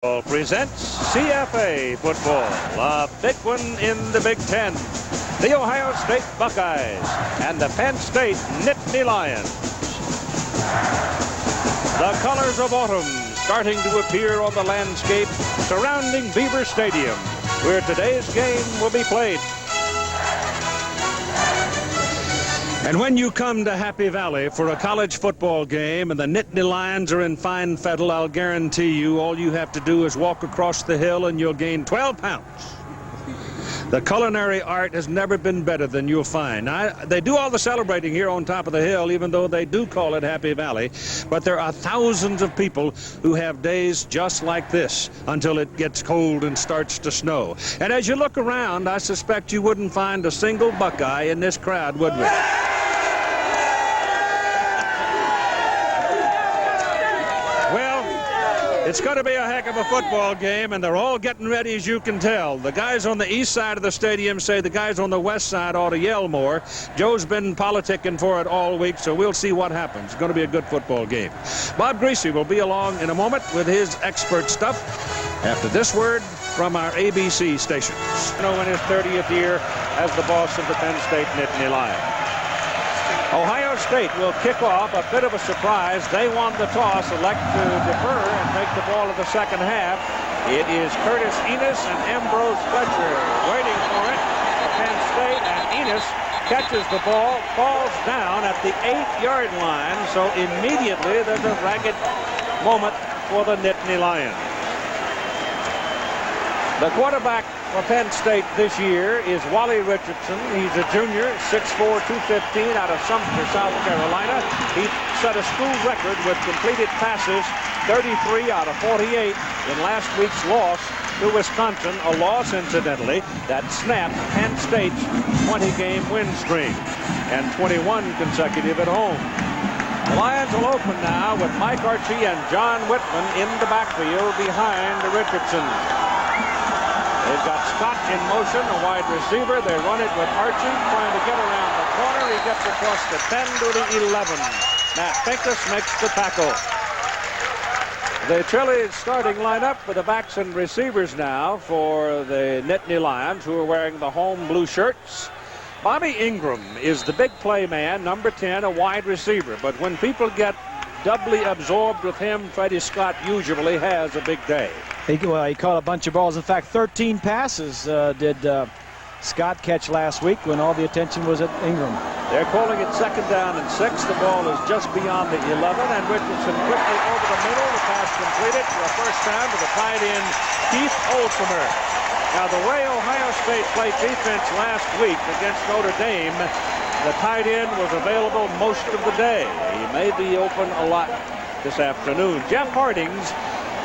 Presents CFA football, a big one in the Big Ten. The Ohio State Buckeyes and the Penn State Nittany Lions. The colors of autumn starting to appear on the landscape surrounding Beaver Stadium, where today's game will be played. And when you come to Happy Valley for a college football game and the Nittany Lions are in fine fettle, I'll guarantee you all you have to do is walk across the hill and you'll gain 12 pounds. The culinary art has never been better than you'll find. They do all the celebrating here on top of the hill, even though they do call it Happy Valley. But there are thousands of people who have days just like this until it gets cold and starts to snow. And as you look around, I suspect you wouldn't find a single Buckeye in this crowd, would we? It's going to be a heck of a football game, and they're all getting ready, as you can tell. The guys on the east side of the stadium say the guys on the west side ought to yell more. Joe's been politicking for it all week, so we'll see what happens. It's going to be a good football game. Bob Greasy will be along in a moment with his expert stuff after this word from our ABC stations. In his 30th year as the boss of the Penn State Nittany Lions. Ohio State will kick off, a bit of a surprise. They won the toss, elect to defer and take the ball in the second half. It is Curtis Enos and Ambrose Fletcher waiting for it for Penn State, and Enos catches the ball, falls down at the 8-yard line, so immediately there's a ragged moment for the Nittany Lions. The quarterback for Penn State this year is Wally Richardson. He's a junior, 6'4", 215 out of Sumter, South Carolina. He set a school record with completed passes, 33 out of 48 in last week's loss to Wisconsin, a loss, incidentally, that snapped Penn State's 20-game win streak and 21 consecutive at home. The Lions will open now with Mike Archie and John Whitman in the backfield behind Richardson. They've got Scott in motion, a wide receiver. They run it with Archie trying to get around the corner. He gets across the 10 to the 11. Matt Pincus makes the tackle. The Chili's starting lineup for the backs and receivers now for the Nittany Lions, who are wearing the home blue shirts. Bobby Ingram is the big play man, number 10, a wide receiver. But when people get doubly absorbed with him, Freddie Scott usually has a big day. He caught a bunch of balls. In fact, 13 passes did Scott catch last week when all the attention was at Ingram. They're calling it 2nd down and 6. The ball is just beyond the 11, and Richardson quickly over the middle. The pass completed for a first down to the tight end, Keith Olsemer. Now, the way Ohio State played defense last week against Notre Dame, the tight end was available most of the day. He may be open a lot this afternoon. Jeff Hardings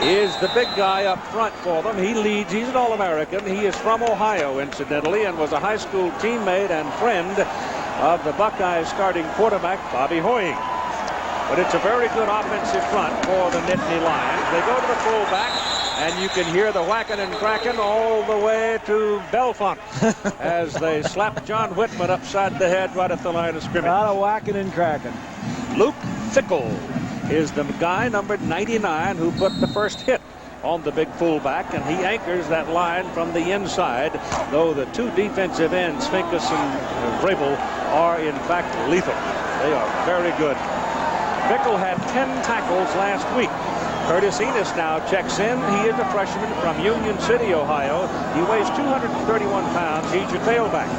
is the big guy up front for them. He leads. He's an All-American. He is from Ohio, incidentally, and was a high school teammate and friend of the Buckeyes starting quarterback, Bobby Hoying. But it's a very good offensive front for the Nittany Lions. They go to the fullback, and you can hear the whacking and cracking all the way to Belfont as they slap John Whitman upside the head right at the line of scrimmage. A lot of whacking and cracking. Luke Fickle is the guy, number 99, who put the first hit on the big fullback, and he anchors that line from the inside, though the two defensive ends, Finkus and Vrabel, are in fact lethal. They are very good. Fickle had 10 tackles last week. Curtis Enos now checks in. He is a freshman from Union City, Ohio. He weighs 231 pounds. He's your tailback.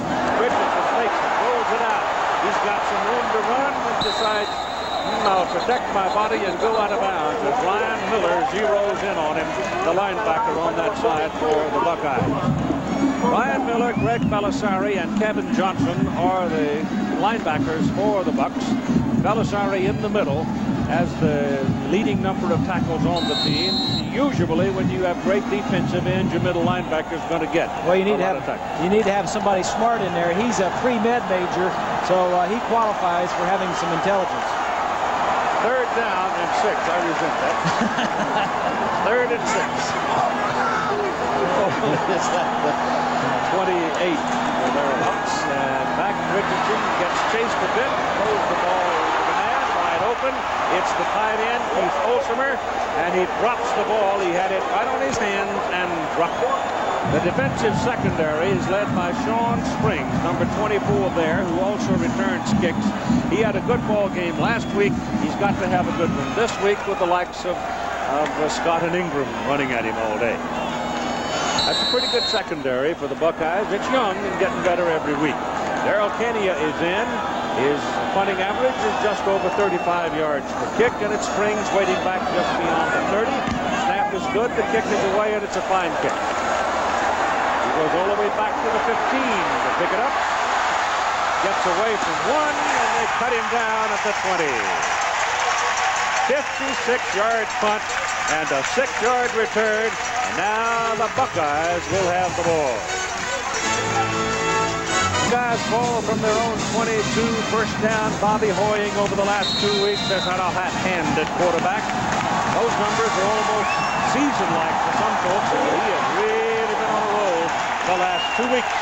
Richardson takes it, rolls it out. He's got some room to run and decides, I'll protect my body and go out of bounds as Ryan Miller zeroes in on him, the linebacker on that side for the Buckeyes. Ryan Miller, Greg Belisari, and Kevin Johnson are the linebackers for the Bucks. Belisari in the middle as the leading number of tackles on the team. Usually when you have great defensive ends, your middle linebacker is going to get you need to have somebody smart in there. He's a pre-med major, so he qualifies for having some intelligence. 3rd down and 6. I resent that. 3rd and 6. Is that the 28 or thereabouts? And back Richardson gets chased a bit, throws the ball over the man, wide open. It's the tight end, Keith Olsemer, and he drops the ball. He had it right on his hands and dropped it. The defensive secondary is led by Sean Springs, number 24 there, who also returns kicks. He had a good ball game last week. He's got to have a good one this week with the likes of Scott and Ingram running at him all day. That's a pretty good secondary for the Buckeyes. It's young and getting better every week. Darrell Kenya is in. His punting average is just over 35 yards per kick, and it's Springs waiting back just beyond the 30. Snap is good. The kick is away, and it's a fine kick. Goes all the way back to the 15 to pick it up. Gets away from one, and they cut him down at the 20. 56-yard punt and a 6-yard return. And now the Buckeyes will have the ball. Buckeyes ball from their own 22. First down. Bobby Hoying over the last 2 weeks has had a hot hand at quarterback. Those numbers are almost season-like for some folks. He has really been on a roll the last 2 weeks.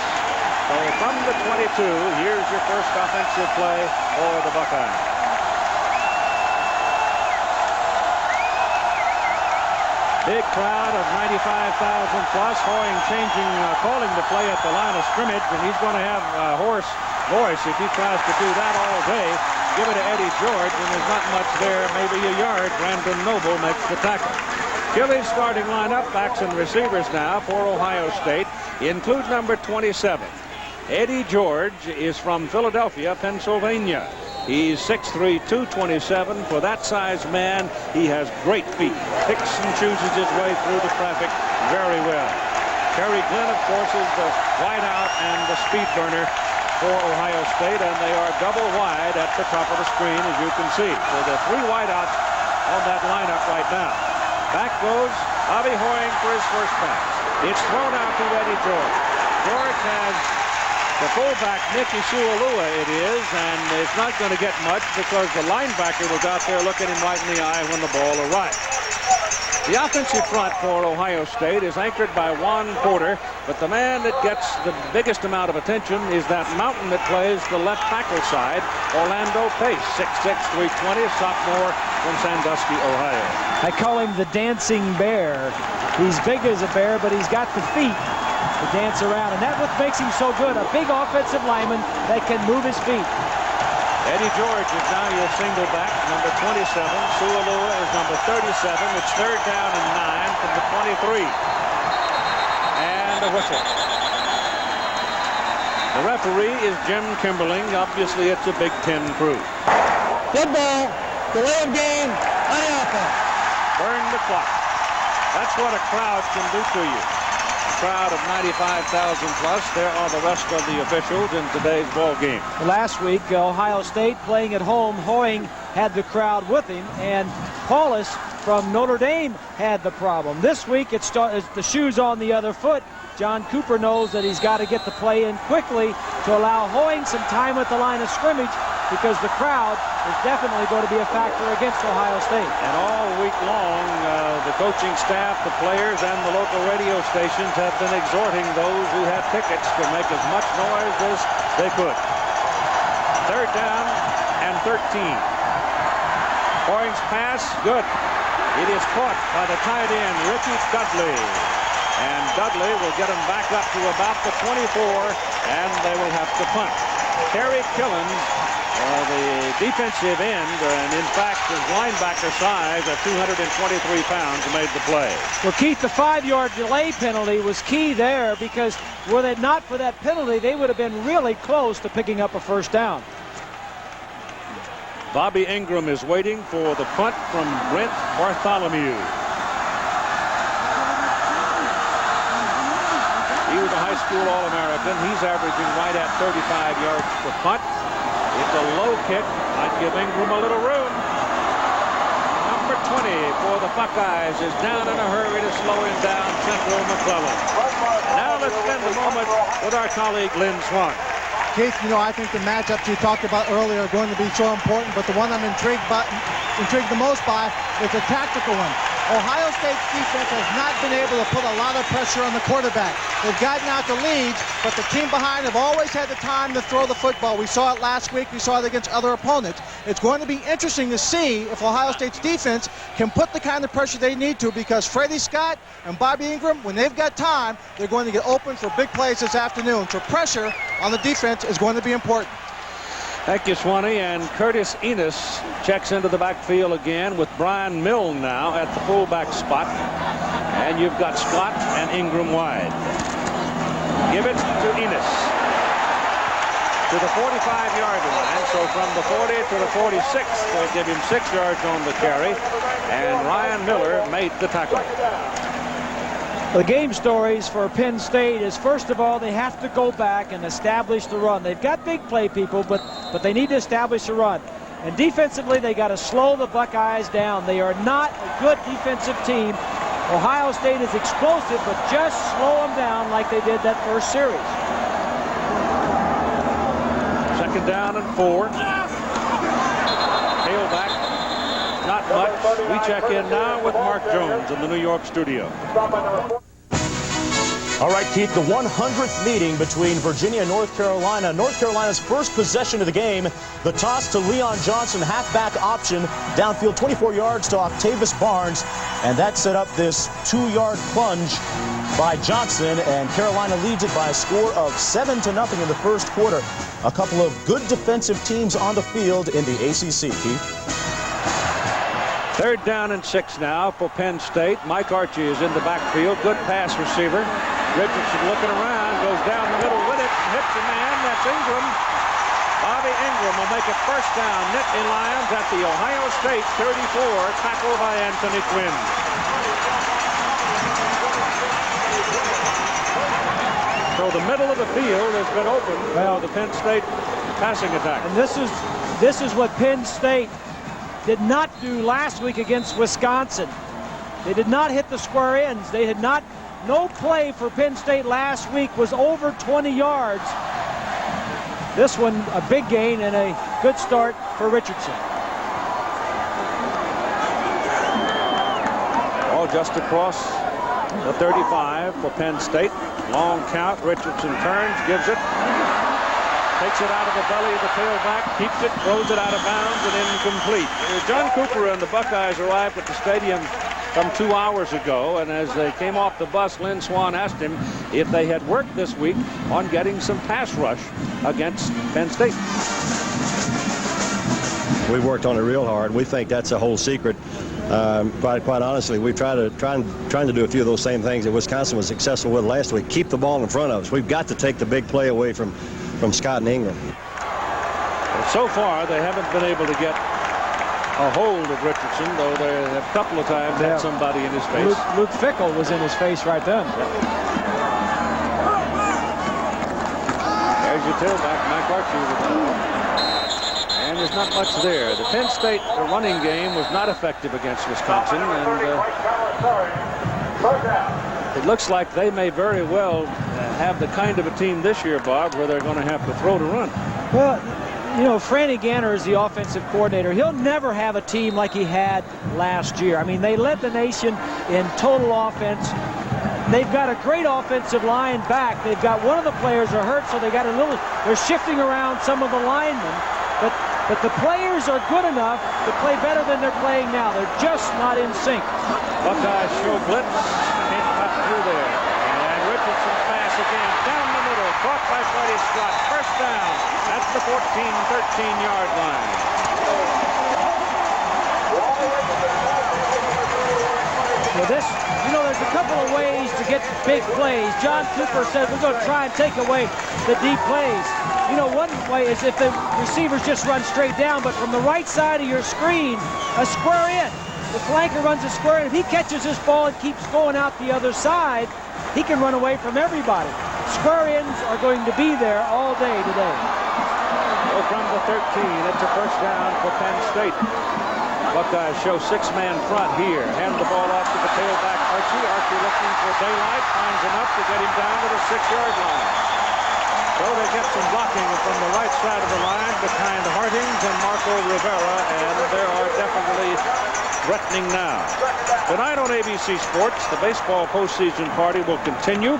So from the 22, here's your first offensive play for the Buckeyes. Big crowd of 95,000 plus. Hoying calling the play at the line of scrimmage, and he's going to have a hoarse voice if he tries to do that all day. Give it to Eddie George, and there's not much there, maybe a yard. Brandon Noble makes the tackle. Gilly's starting lineup, backs and receivers now for Ohio State, include number 27. Eddie George is from Philadelphia, Pennsylvania. He's 6'3", 227. For that size man, he has great feet. Picks and chooses his way through the traffic very well. Terry Glenn, of course, is the wideout and the speed burner for Ohio State, and they are double wide at the top of the screen, as you can see. So there are 3 wideouts on that lineup right now. Back goes Bobby Hoying for his first pass. It's thrown out to Eddie George. George has the fullback, Nicky Sualua, it is, and it's not going to get much because the linebacker was out there looking him right in the eye when the ball arrived. The offensive front for Ohio State is anchored by Juan Porter, but the man that gets the biggest amount of attention is that mountain that plays the left tackle side, Orlando Pace, 6'6", 320, sophomore from Sandusky, Ohio. I call him the dancing bear. He's big as a bear, but he's got the feet to dance around, and that's what makes him so good. A big offensive lineman that can move his feet. Eddie George is now your single back, number 27. Sualua is number 37. It's 3rd down and 9 from the 23. And a whistle. The referee is Jim Kimberling. Obviously, it's a Big Ten crew. Good ball. Delay of game. High offense. Burn the clock. That's what a crowd can do to you. Crowd of 95,000 plus. There are the rest of the officials in today's ball game. Last week, Ohio State playing at home, Hoying had the crowd with him, and Paulus from Notre Dame had the problem. This week, it's the shoes on the other foot. John Cooper knows that he's got to get the play in quickly to allow Hoying some time at the line of scrimmage, because the crowd is definitely going to be a factor against Ohio State. And all week long, the coaching staff, the players, and the local radio stations have been exhorting those who have tickets to make as much noise as they could. 3rd down and 13. Hoying's pass, good. It is caught by the tight end, Ricky Dudley. And Dudley will get him back up to about the 24, and they will have to punt. Terry Killens, the defensive end, and in fact his linebacker size at 223 pounds, made the play. Well, Keith, the 5-yard delay penalty was key there, because were it not for that penalty, they would have been really close to picking up a first down. Bobby Ingram is waiting for the punt from Brent Bartholomew. He was a high school All-American. He's averaging right at 35 yards per punt. It's a low kick. I'd give Ingram a little room. Number 20 for the Buckeyes is down in a hurry to slow him down, Central McClellan. Now let's spend a moment with our colleague Lynn Swan. Keith, I think the matchups you talked about earlier are going to be so important, but the one I'm intrigued the most by is a tactical one. Ohio State's defense has not been able to put a lot of pressure on the quarterback. They've gotten out the leads, but the team behind have always had the time to throw the football. We saw it last week. We saw it against other opponents. It's going to be interesting to see if Ohio State's defense can put the kind of pressure they need to, because Freddie Scott and Bobby Ingram, when they've got time, they're going to get open for big plays this afternoon. So pressure on the defense is going to be important. Thank you, Swanee. And Curtis Enos checks into the backfield again with Brian Milne now at the fullback spot. And you've got Scott and Ingram wide. Give it to Enos. To the 45-yard line. So from the 40 to the 46, they'll give him 6 yards on the carry. And Ryan Miller made the tackle. The game stories for Penn State is, first of all, they have to go back and establish the run. They've got big play people, but they need to establish the run. And defensively, they got to slow the Buckeyes down. They are not a good defensive team. Ohio State is explosive, but just slow them down like they did that first series. 2nd down and 4. Tailback. Not much. We check in now with Mark Jones in the New York studio. All right, Keith, the 100th meeting between Virginia and North Carolina. North Carolina's first possession of the game, the toss to Leon Johnson, halfback option, downfield 24 yards to Octavius Barnes, and that set up this 2-yard plunge by Johnson, and Carolina leads it by a score of 7-0 in the first quarter. A couple of good defensive teams on the field in the ACC, Keith. 3rd down and 6 now for Penn State. Mike Archie is in the backfield. Good pass receiver. Richardson looking around, goes down the middle with it, hits a man. That's Ingram. Bobby Ingram will make it 1st down. Nittany Lions at the Ohio State 34. Tackle by Anthony Quinn. So the middle of the field has been open for the Penn State passing attack. And this is what Penn State did not do last week against Wisconsin. They did not hit the square ends. They had not. No play for Penn State last week was over 20 yards. This one, a big gain and a good start for Richardson. All just across the 35 for Penn State. Long count. Richardson turns, gives it. Takes it out of the belly of the tailback, keeps it, throws it out of bounds, and incomplete. John Cooper and the Buckeyes arrived at the stadium some 2 hours ago, and as they came off the bus, Lynn Swann asked him if they had worked this week on getting some pass rush against Penn State. We've worked on it real hard. We think that's the whole secret. Quite honestly, we've trying to do a few of those same things that Wisconsin was successful with last week. Keep the ball in front of us. We've got to take the big play away from Scott and Ingram. So far, they haven't been able to get a hold of Richardson, though they have a couple of times had somebody in his face. Luke Fickle was in his face right then. There's your tailback, Mike Archie. And there's not much there. The Penn State running game was not effective against Wisconsin, and it looks like they may very well have the kind of a team this year, Bob, where they're going to have to throw to run. Well, you know, Franny Ganner is the offensive coordinator. He'll never have a team like he had last year. I mean, they led the nation in total offense. They've got a great offensive line back. They've got one of the players are hurt, so they're shifting around some of the linemen. But the players are good enough to play better than they're playing now. They're just not in sync. Buckeyes show blitz. Can't cut through there. And Richardson pass again. Down the middle. Caught by Freddie Scott. 1st down at the 13-yard line. Well, there's a couple of ways to get big plays. John Cooper said we're going to try and take away the deep plays. You know, one way is if the receivers just run straight down, but from the right side of your screen, a square in. The flanker runs a square in. If he catches this ball and keeps going out the other side, he can run away from everybody. Square ends are going to be there all day today. So from the 13, it's a 1st down for Penn State. Buckeyes show 6-man front here. Hand the ball off to the tailback, Archie. Archie looking for daylight. Finds enough to get him down to the 6-yard line. So they get some blocking from the right side of the line behind Hartings and Marco Rivera, and there are definitely threatening now. Tonight on ABC Sports, the baseball postseason party will continue.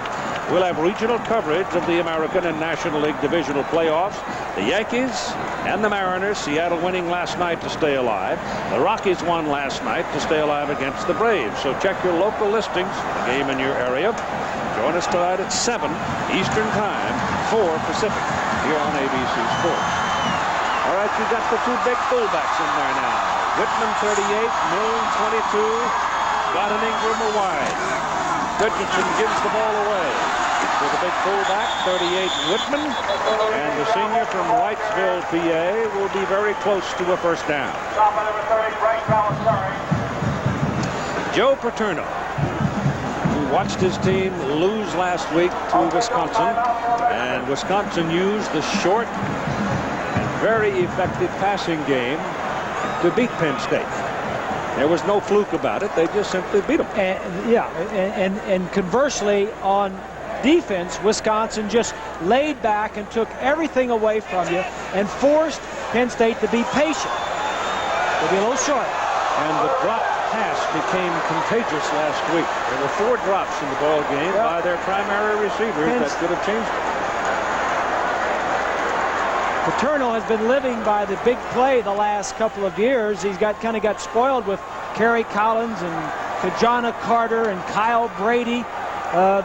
We'll have regional coverage of the American and National League divisional playoffs. The Yankees and the Mariners, Seattle winning last night to stay alive. The Rockies won last night to stay alive against the Braves. So check your local listings for the game in your area. Join us tonight at 7 Eastern Time, 4 Pacific, here on ABC Sports. All right, you've got the two big fullbacks in there now. Whitman, 38, Milne, 22. Got an Ingram a wide. Richardson gives the ball away to the big fullback, 38, Whitman. And the senior from Wrightsville, PA, will be very close to a first down. Joe Paterno, who watched his team lose last week to Wisconsin. And Wisconsin used the short and very effective passing game to beat Penn State. There was no fluke about it. They just simply beat them. And conversely, on defense, Wisconsin just laid back and took everything away from you and forced Penn State to be patient. They'll be a little short. And the drop pass became contagious last week. There were 4 drops in the ball game by their primary receivers that could have changed it. Paterno has been living by the big play the last couple of years. He's kind of got spoiled with Kerry Collins and Kajana Carter and Kyle Brady.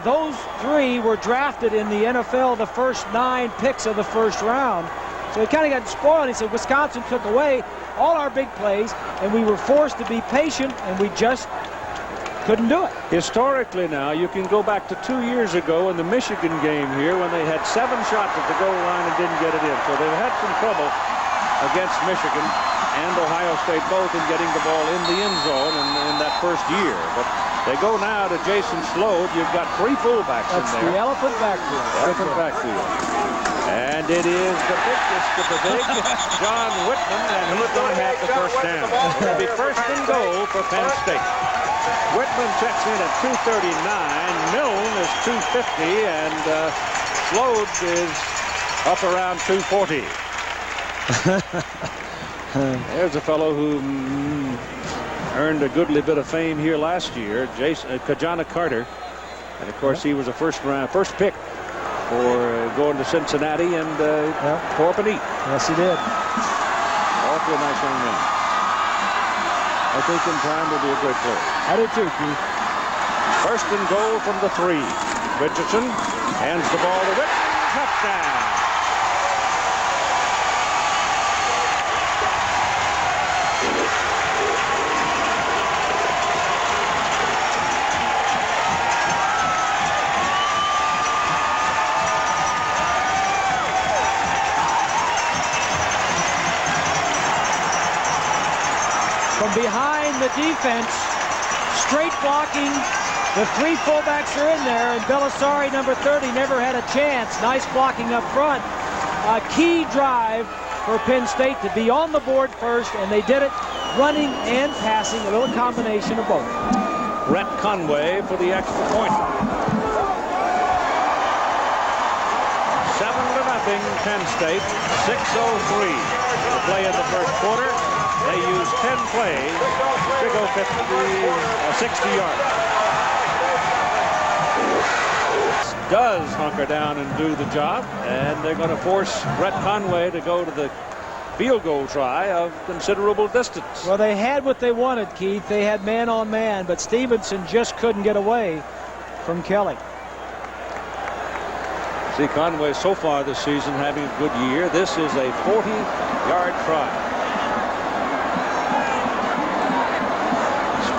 Those 3 were drafted in the NFL the first 9 picks of the first round. So he kind of got spoiled. He said Wisconsin took away all our big plays, and we were forced to be patient, and we just couldn't do it. Historically now, you can go back to 2 years ago in the Michigan game here when they had 7 shots at the goal line and didn't get it in. So they've had some trouble against Michigan and Ohio State both in getting the ball in the end zone in that first year. But they go now to Jason Sload. You've got 3 fullbacks in there. That's the elephant backfield. Elephant backfield. And it is the biggest of the big, John Whitman, and he's going to have the first down. It'll be first and goal for Penn State. Whitman checks in at 239. Milne is 250, and Sload is up around 240. There's a fellow who earned a goodly bit of fame here last year, Kajana Carter, and of course he was a first pick for going to Cincinnati and tore up and eat. Yes, he did. Awfully nice young man. I think in time will be a great player. I do too, Keith. First and goal from the 3. Richardson hands the ball to Whitman. Touchdown. From behind the defense, straight blocking. The 3 fullbacks are in there, and Belisari, number 30, never had a chance. Nice blocking up front. A key drive for Penn State to be on the board first, and they did it running and passing, a little combination of both. Brett Conway for the extra point. 7-0 Penn State. 6:03 to play in the first quarter. They used 10 plays to go 60 yards. Does hunker down and do the job, and they're going to force Brett Conway to go to the field goal try of considerable distance. Well, they had what they wanted, Keith. They had man on man, but Stevenson just couldn't get away from Kelly. See, Conway so far this season having a good year. This is a 40-yard try.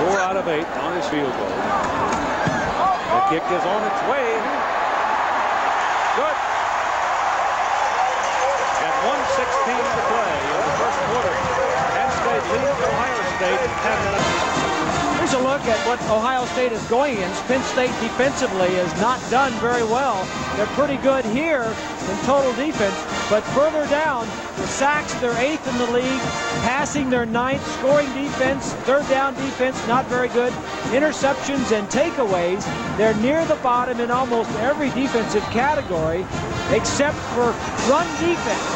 4 out of 8 on his field goal. The kick is on its way. Good. At 1:16 to play in the first quarter. Penn State leads Ohio State 10 minutes. Here's a look at what Ohio State is going against. Penn State defensively has not done very well. They're pretty good here in total defense, but further down, the sacks, they're 8th in the league. Passing, they're 9th. Scoring defense, 3rd down defense, not very good. Interceptions and takeaways, they're near the bottom in almost every defensive category except for run defense.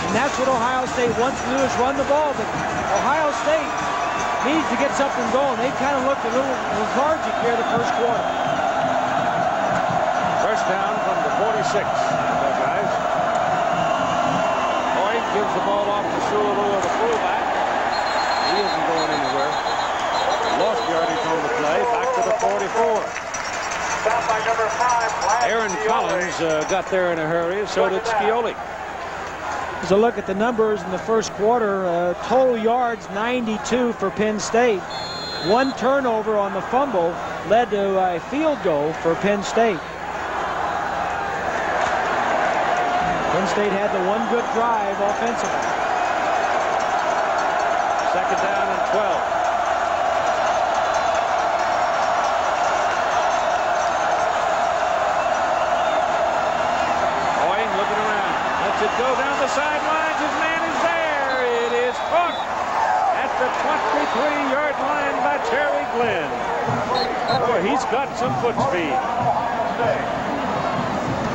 And that's what Ohio State wants to do, is run the ball. But Ohio State needs to get something going. They kind of looked a little lethargic here the first quarter. First down from the 46. Guys. Hoying gives the ball off to Sululu, the fullback. He isn't going anywhere. Lost yardage on the play. Back to the 44. By number 5, Aaron Collins got there in a hurry. So did Scioli. As a look at the numbers in the first quarter, total yards 92 for Penn State. One turnover on the fumble led to a field goal for Penn State. Penn State had the one good drive offensively. Second down and 12. Hoying looking around. Lets it go down the sidelines. His man is there. It is hooked at the 23-yard line by Terry Glenn. Boy, he's got some foot speed.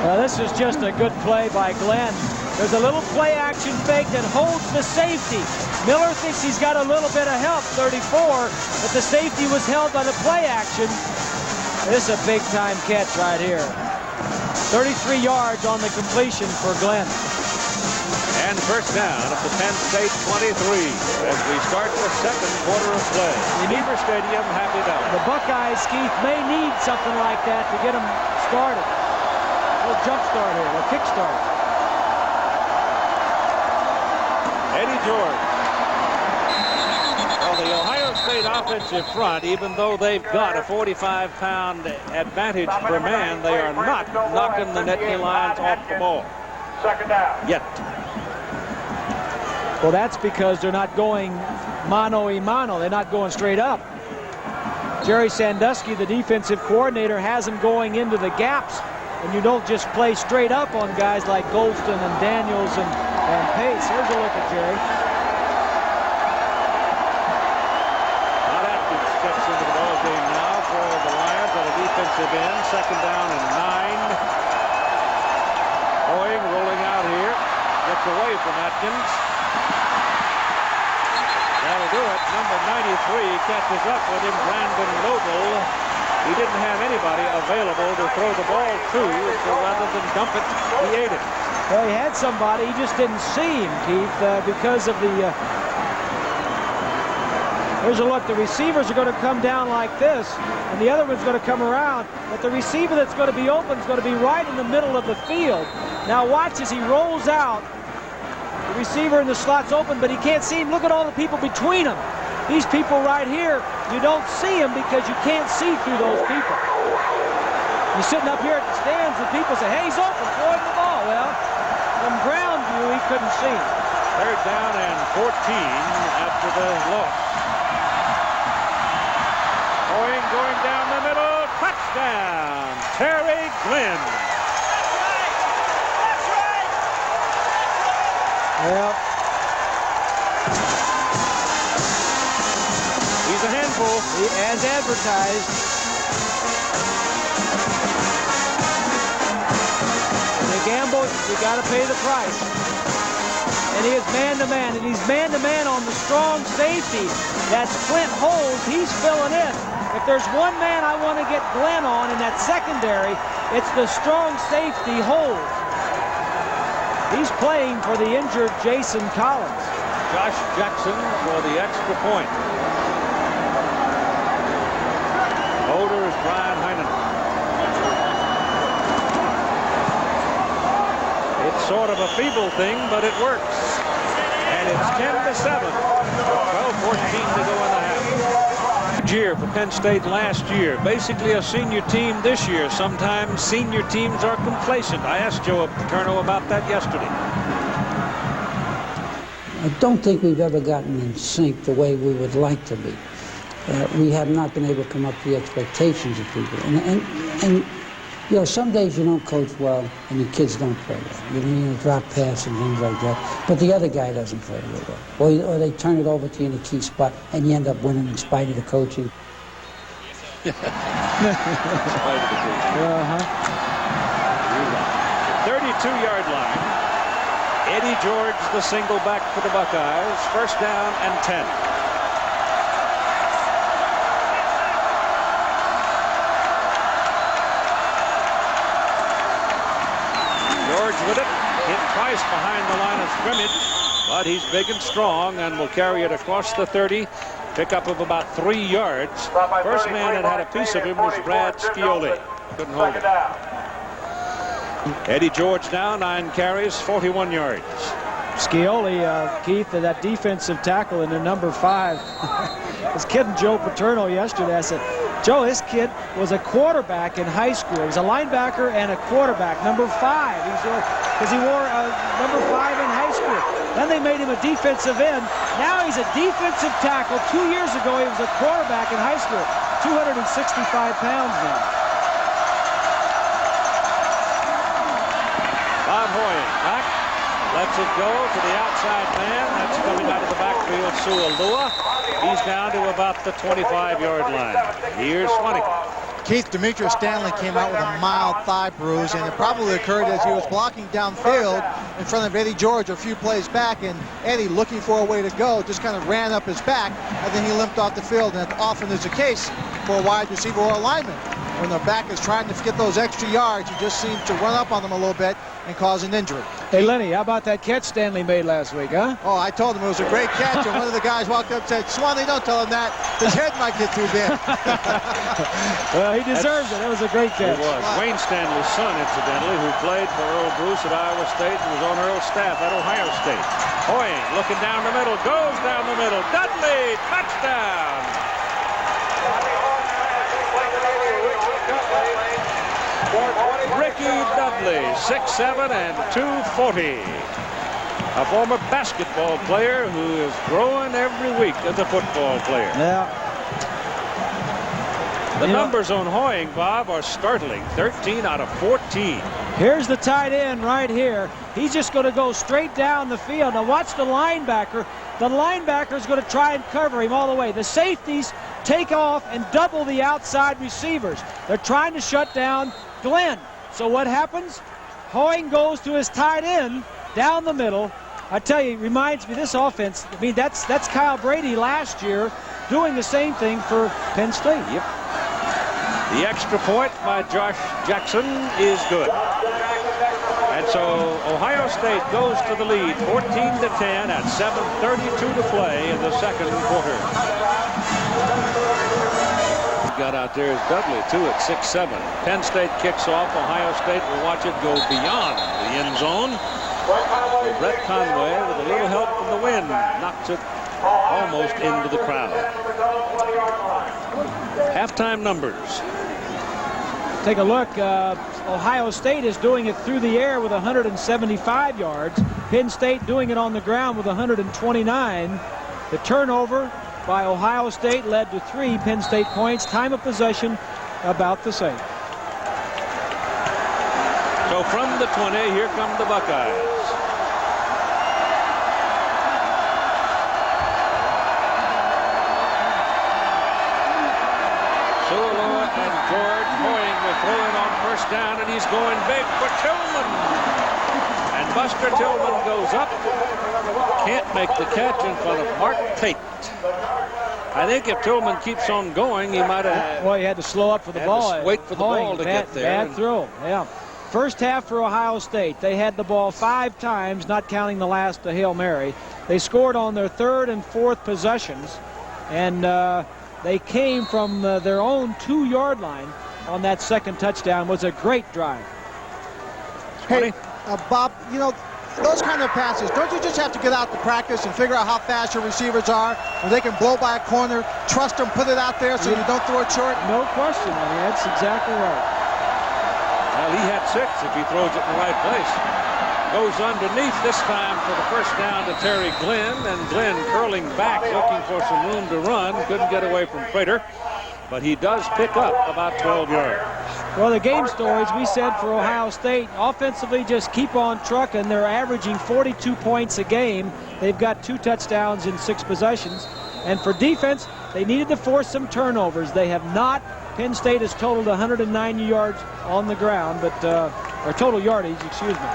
Well, this is just a good play by Glenn. There's a little play action fake that holds the safety. Miller thinks he's got a little bit of help, 34, but the safety was held by the play action. This is a big-time catch right here. 33 yards on the completion for Glenn. And first down at the Penn State 23 as we start the second quarter of play. Beaver Stadium, Happy Valley. The Buckeyes, Keith, may need something like that to get them started. A little jump start here, a kick start. Eddie George. Well, the Ohio State offensive front, even though they've got a 45-pound advantage per man, they are not knocking the Nittany Lions off the ball. Second down. Yet. Well, that's because they're not going mano-a-mano. They're not going straight up. Jerry Sandusky, the defensive coordinator, has them going into the gaps. And you don't just play straight up on guys like Golston and Daniels and Pace. Here's a look at Jerry. Not Atkins steps into the ball game now for the Lions at a defensive end. Second down and 9. Hoying rolling out here. Gets away from Atkins. That'll do it. Number 93 catches up with him, Brandon Noble. He didn't have anybody available to throw the ball to, so rather than dump it, he ate it. Well, he had somebody, he just didn't see him, Keith, because of the... Here's a look. The receivers are going to come down like this, and the other one's going to come around, but the receiver that's going to be open is going to be right in the middle of the field. Now watch as he rolls out. The receiver in the slot's open, but he can't see him. Look at all the people between them. These people right here, you don't see them because you can't see through those people. You're sitting up here at the stands and people say, hey, he's open, throw him the ball. Well, from ground view, he couldn't see him. Third down and 14 after the loss. Hoying going down the middle, touchdown, Terry Glenn. That's right. Well, he's a handful. as advertised. The gamble, you got to pay the price. And he is man-to-man, and he's man-to-man on the strong safety. That's Clint Holes. He's filling in. If there's one man I want to get Glenn on in that secondary, it's the strong safety Holes. He's playing for the injured Jason Collins. Josh Jackson for the extra point. Holder is Brian Heinen. It's sort of a feeble thing, but it works. And it's 10-7. 12-14 to go in the half. Year for Penn State last year. Basically a senior team this year. Sometimes senior teams are complacent. I asked Joe Paterno about that yesterday. I don't think we've ever gotten in sync the way we would like to be. We have not been able to come up to the expectations of people. And you know, some days you don't coach well and your kids don't play well. You drop pass and things like that. But the other guy doesn't play real well. Or they turn it over to you in a key spot and you end up winning in spite of the coaching. In spite of the coaching. 32-yard line. Eddie George, the single back for the Buckeyes. First down and 10. George with it, hit twice behind the line of scrimmage, but he's big and strong and will carry it across the 30. Pickup of about 3 yards. First man that had a piece of him was Brad Scioli. Couldn't hold it. Eddie George now, 9 carries, 41 yards. Scioli, Keith, that defensive tackle in the number 5. I was kidding Joe Paterno yesterday. I said, Joe, this kid was a quarterback in high school. He was a linebacker and a quarterback, number 5. Because he wore number 5 in high school. Then they made him a defensive end. Now he's a defensive tackle. 2 years ago, he was a quarterback in high school. 265 pounds now. Bob Hoying back, lets it go to the outside man. That's coming out of the backfield, Sualua. He's down to about the 25-yard line. Here's Swanick. Keith, Demetrius Stanley came out with a mild thigh bruise, and it probably occurred as he was blocking downfield in front of Eddie George a few plays back, and Eddie, looking for a way to go, just kind of ran up his back, and then he limped off the field, and that often is the case for a wide receiver or a lineman. When the back is trying to get those extra yards, he just seems to run up on them a little bit and cause an injury. Hey, Lenny, how about that catch Stanley made last week, huh? Oh, I told him it was a great catch, and one of the guys walked up and said, Swanee, don't tell him that. His head might get too big. Well, he deserves it. That was a great catch. It was. Wayne Stanley's son, incidentally, who played for Earl Bruce at Iowa State and was on Earl's staff at Ohio State. Hoying looking down the middle, goes down the middle. Dudley, touchdown! Ricky Dudley, 6'7" and 240. A former basketball player who is growing every week as a football player. Yeah. The numbers on Hoying, Bob, are startling. 13 out of 14. Here's the tight end right here. He's just going to go straight down the field. Now watch the linebacker. The linebacker is going to try and cover him all the way. The safeties take off and double the outside receivers. They're trying to shut down Glenn. So what happens? Hoying goes to his tight end down the middle. I tell you, it reminds me of this offense. I mean, that's Kyle Brady last year doing the same thing for Penn State. Yep. The extra point by Josh Jackson is good. And so Ohio State goes to the lead 14-10 at 7:32 to play in the second quarter. Got out there is Dudley, too, at 6'7". Penn State kicks off. Ohio State will watch it go beyond the end zone. So Brett Conway, with a little help from the wind, knocks it almost into the crowd. Halftime numbers. Take a look. Ohio State is doing it through the air with 175 yards. Penn State doing it on the ground with 129. The turnover by Ohio State led to 3 Penn State points. Time of possession about the same. So from the 20, here come the Buckeyes. Sualua and George Hoying will throw it on first down, and he's going big for Tillman. And Buster Tillman goes up. Can't make the catch in front of Mark Tate. I think if Tillman keeps on going, he might have. Well, he had to slow up for the ball. Wait for the ball to get there. Bad throw. Yeah. First half for Ohio State. They had the ball 5 times, not counting the last Hail Mary. They scored on their 3rd and 4th possessions, and they came from their own 2-yard line on that second touchdown. Was a great drive. Hey, Bob, you know, those kind of passes, don't you just have to get out to practice and figure out how fast your receivers are, when they can blow by a corner, trust them, put it out there so you don't throw it short? No question. I mean, that's exactly right. Well, he had 6 if he throws it in the right place. Goes underneath this time for the first down to Terry Glenn, and Glenn curling back looking for some room to run. Couldn't get away from Prater, but he does pick up about 12 yards. Well, the game stories we said for Ohio State, offensively just keep on trucking. They're averaging 42 points a game. They've got 2 touchdowns in 6 possessions. And for defense, they needed to force some turnovers. They have not. Penn State has totaled 190 yards on the ground, but or total yardage, excuse me.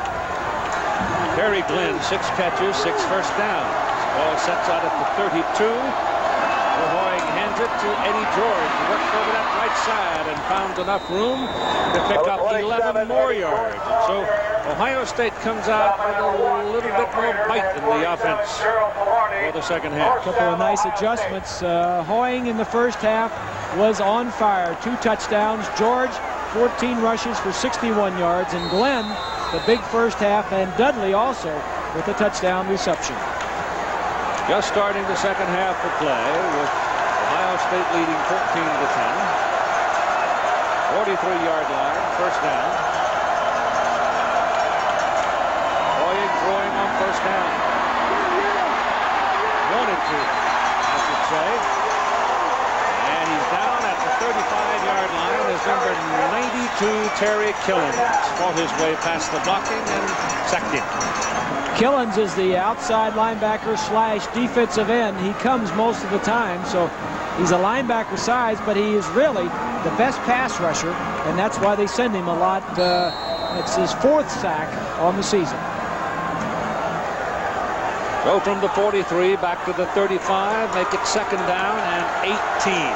Terry Glenn, 6 catches, 6 first downs. Ball sets out at the 32. Hoying hands it to Eddie George. He worked over that right side and found enough room to pick up 11 more yards. And so Ohio State comes out with a little bit more bite in the offense for the second half. A couple of nice adjustments. Hoying in the first half was on fire. 2 touchdowns. George, 14 rushes for 61 yards. And Glenn, the big first half, and Dudley also with a touchdown reception. Just starting the second half of play with Ohio State leading 14-10. 43-yard line, first down. Hoying throwing on first down. Wanted to, I should say. And he's down at the 35-yard line as number 92, Terry Killens, fought his way past the blocking and sacked him. Killens is the outside linebacker / defensive end. He comes most of the time, so he's a linebacker size, but he is really the best pass rusher, and that's why they send him a lot. It's his 4th sack on the season. So from the 43 back to the 35, make it second down and 18.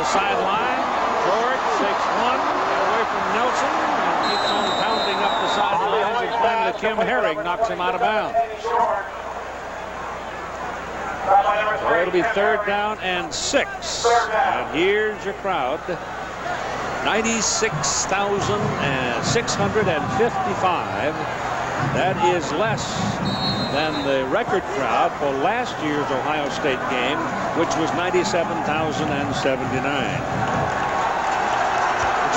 Sideline, George takes one, away from Nelson, and keeps on pounding up the sidelines, and finally Kim Herring knocks him out of bounds. So it'll be third down and 6. And here's your crowd. 96,655. That is less than the record crowd for last year's Ohio State game, which was 97,079.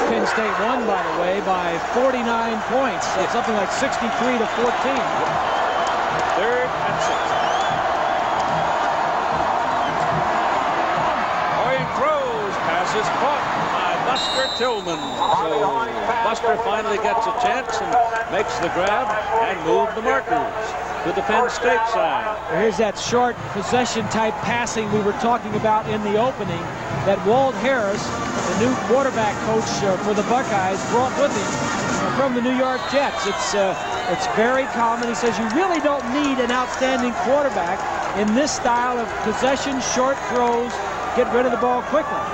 Penn State won, by the way, by 49 points. So something like 63-14. Third and 6. Hoying throws, passes caught by Buster Tillman. So Buster finally gets a chance and makes the grab and moves the markers to the Penn State side. Here's that short possession type passing we were talking about in the opening that Walt Harris, the new quarterback coach for the Buckeyes, brought with him from the New York Jets. It's very common. He says you really don't need an outstanding quarterback in this style of possession, short throws, get rid of the ball quickly.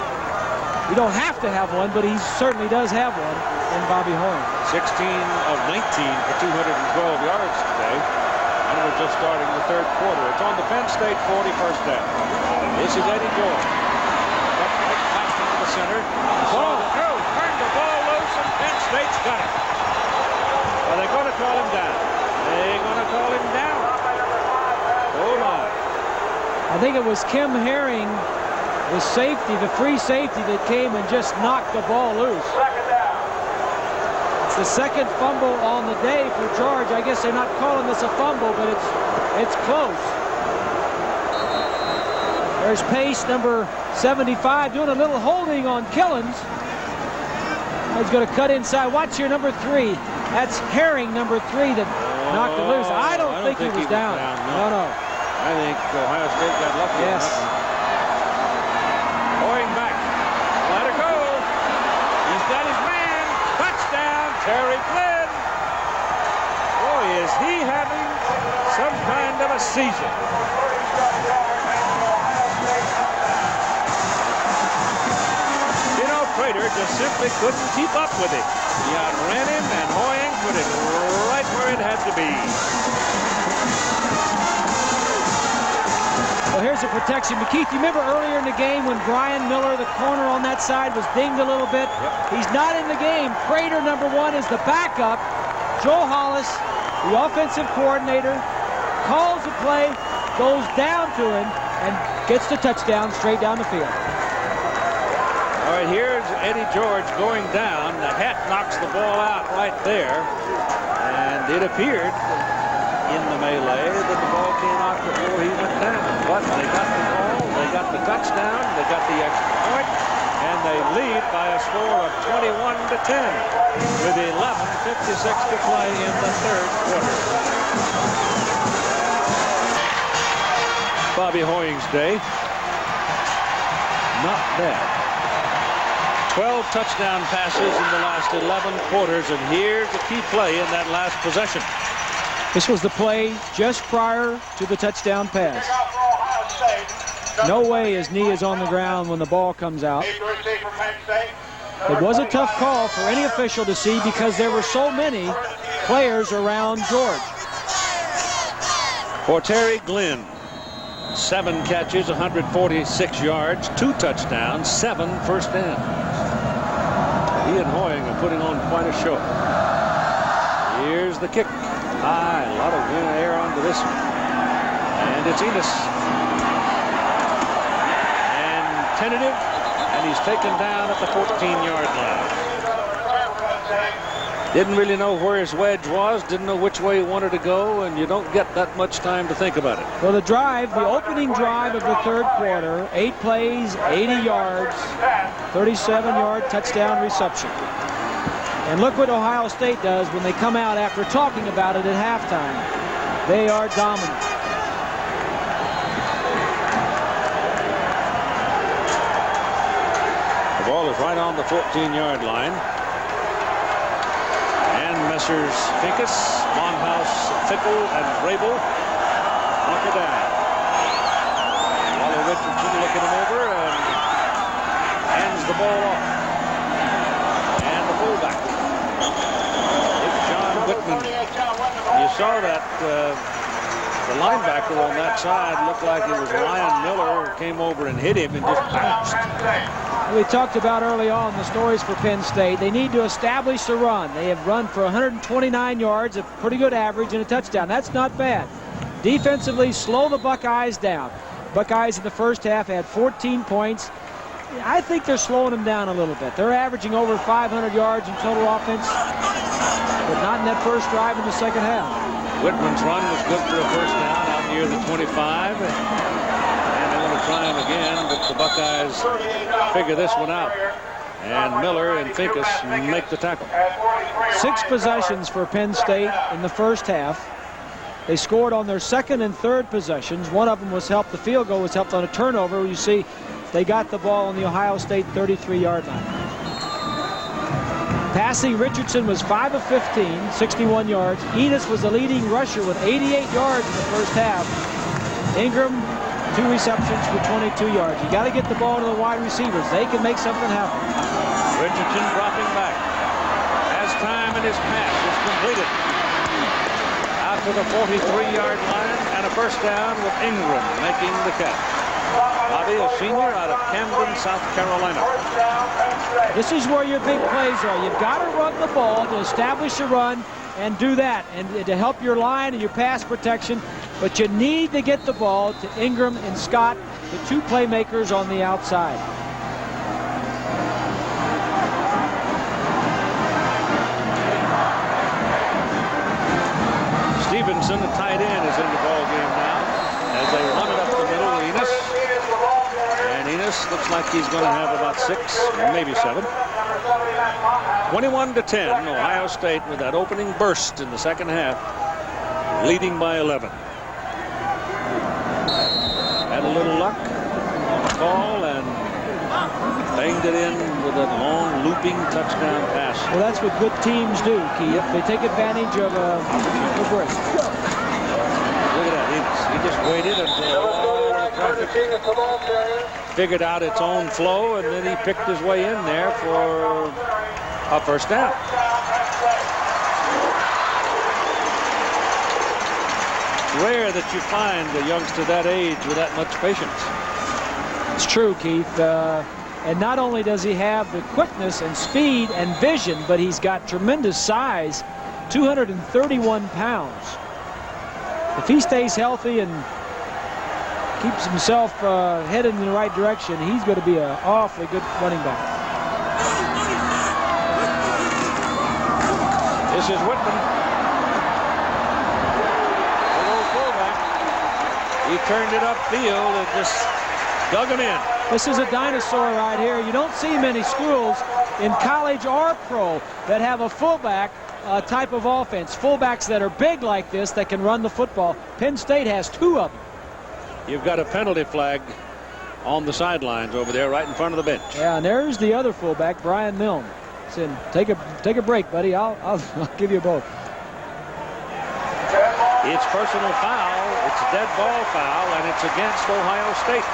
You don't have to have one, but he certainly does have one in Bobby Hoying. 16 of 19 for 212 yards today. And we're just starting the third quarter. It's on the Penn State 41st down. This is Eddie George. Up right past into the center. Ball through. Turned the ball loose, and Penn State's got it. Well, they're going to call him down. They're going to call him down. Oh, my. I think it was Kim Herring, the safety, the free safety, that came and just knocked the ball loose. It's the second fumble on the day for George. I guess they're not calling this a fumble, but it's close. There's Pace, number 75, doing a little holding on Killens. He's going to cut inside. Watch here, number 3. That's Herring, number 3, that knocked it loose. I don't think he was down. No. I think Ohio State got lucky. Yes. Going back. Let it go. He's got his man. Touchdown, Terry Glenn. Boy, is he having some kind of a season. You know, Prater just simply couldn't keep up with him. He outran him, and Hoying put it right where it had to be. Well, here's a protection. McKeith, you remember earlier in the game when Brian Miller, the corner on that side, was dinged a little bit? Yep. He's not in the game. Prater, number 1, is the backup. Joe Hollis, the offensive coordinator, calls the play, goes down to him, and gets the touchdown straight down the field. All right, here's Eddie George going down. The hat knocks the ball out right there. And it appeared in the melee that the ball came out before he went down. But they got the ball, they got the touchdown, they got the extra point, and they lead by a score of 21-10 with 11:56 to play in the third quarter. Bobby Hoying's day. Not bad. 12 touchdown passes in the last 11 quarters, and here's the key play in that last possession. This was the play just prior to the touchdown pass. No way his knee is on the ground when the ball comes out. It was a tough call for any official to see because there were so many players around George. For Terry Glenn, 7 catches, 146 yards, 2 touchdowns, 7 first downs. He and Hoying are putting on quite a show. Here's the kick. High, a lot of wind air onto this one. And it's Enos. And tentative, and he's taken down at the 14-yard line. Didn't really know where his wedge was, didn't know which way he wanted to go, and you don't get that much time to think about it. Well, the drive, the opening drive of the third quarter, 8 plays, 80 yards, 37-yard touchdown reception. And look what Ohio State does when they come out after talking about it at halftime. They are dominant. The ball is right on the 14-yard line. And Messrs. Finkus, Monhouse, Fickle, and Rabel hunker down. Wally Richardson looking him over and hands the ball off. And the fullback. It's John Whitman. You saw that the linebacker on that side looked like it was Ryan Miller who came over and hit him and just bounced. We talked about early on the stories for Penn State. They need to establish the run. They have run for 129 yards, a pretty good average, and a touchdown. That's not bad. Defensively, slow the Buckeyes down. Buckeyes in the first half had 14 points. I think they're slowing them down a little bit. They're averaging over 500 yards in total offense, but not in that first drive in the second half. Whitman's run was good for a first down out near the 25. And they're going to try him again, but the Buckeyes figure this one out. And Miller and Finkus make the tackle. 6 possessions for Penn State in the first half. They scored on their second and third possessions. One of them was helped. The field goal was helped on a turnover. You see, they got the ball on the Ohio State 33-yard line. Passing, Richardson was 5 of 15, 61 yards. Enos was the leading rusher with 88 yards in the first half. Ingram, 2 receptions for 22 yards. You got to get the ball to the wide receivers. They can make something happen. Richardson dropping back. Has time, and his pass is completed. Out to the 43-yard line, and a first down with Ingram making the catch. Bobby, a senior out of Camden, South Carolina. This is where your big plays are. You've got to run the ball to establish a run and do that, and to help your line and your pass protection. But you need to get the ball to Ingram and Scott, the 2 playmakers on the outside. Stevenson, the tight end, is in the ball game now as they run it up the middle to Enos. And Enos looks like he's going to have about 6, maybe 7. 21-10, Ohio State with that opening burst in the second half, leading by 11. Had a little luck on the call and banged it in with a long looping touchdown pass. Well, that's what good teams do, Keith. They take advantage of a break. Look at that, he just waited until traffic figured out its own flow, and then he picked his way in there for a first down. Rare that you find a youngster that age with that much patience. It's true, Keith. And not only does he have the quickness and speed and vision, but he's got tremendous size, 231 pounds. If he stays healthy and keeps himself headed in the right direction, he's going to be an awfully good running back. This is Whitman. Good old fullback. He turned it upfield and just dug him in. This is a dinosaur right here. You don't see many schools in college or pro that have a fullback type of offense. Fullbacks that are big like this that can run the football. Penn State has 2 of them. You've got a penalty flag on the sidelines over there right in front of the bench. Yeah, and there's the other fullback, Brian Milne. Said, take a break, buddy. I'll give you both. It's personal foul. It's a dead ball foul, and it's against Ohio State.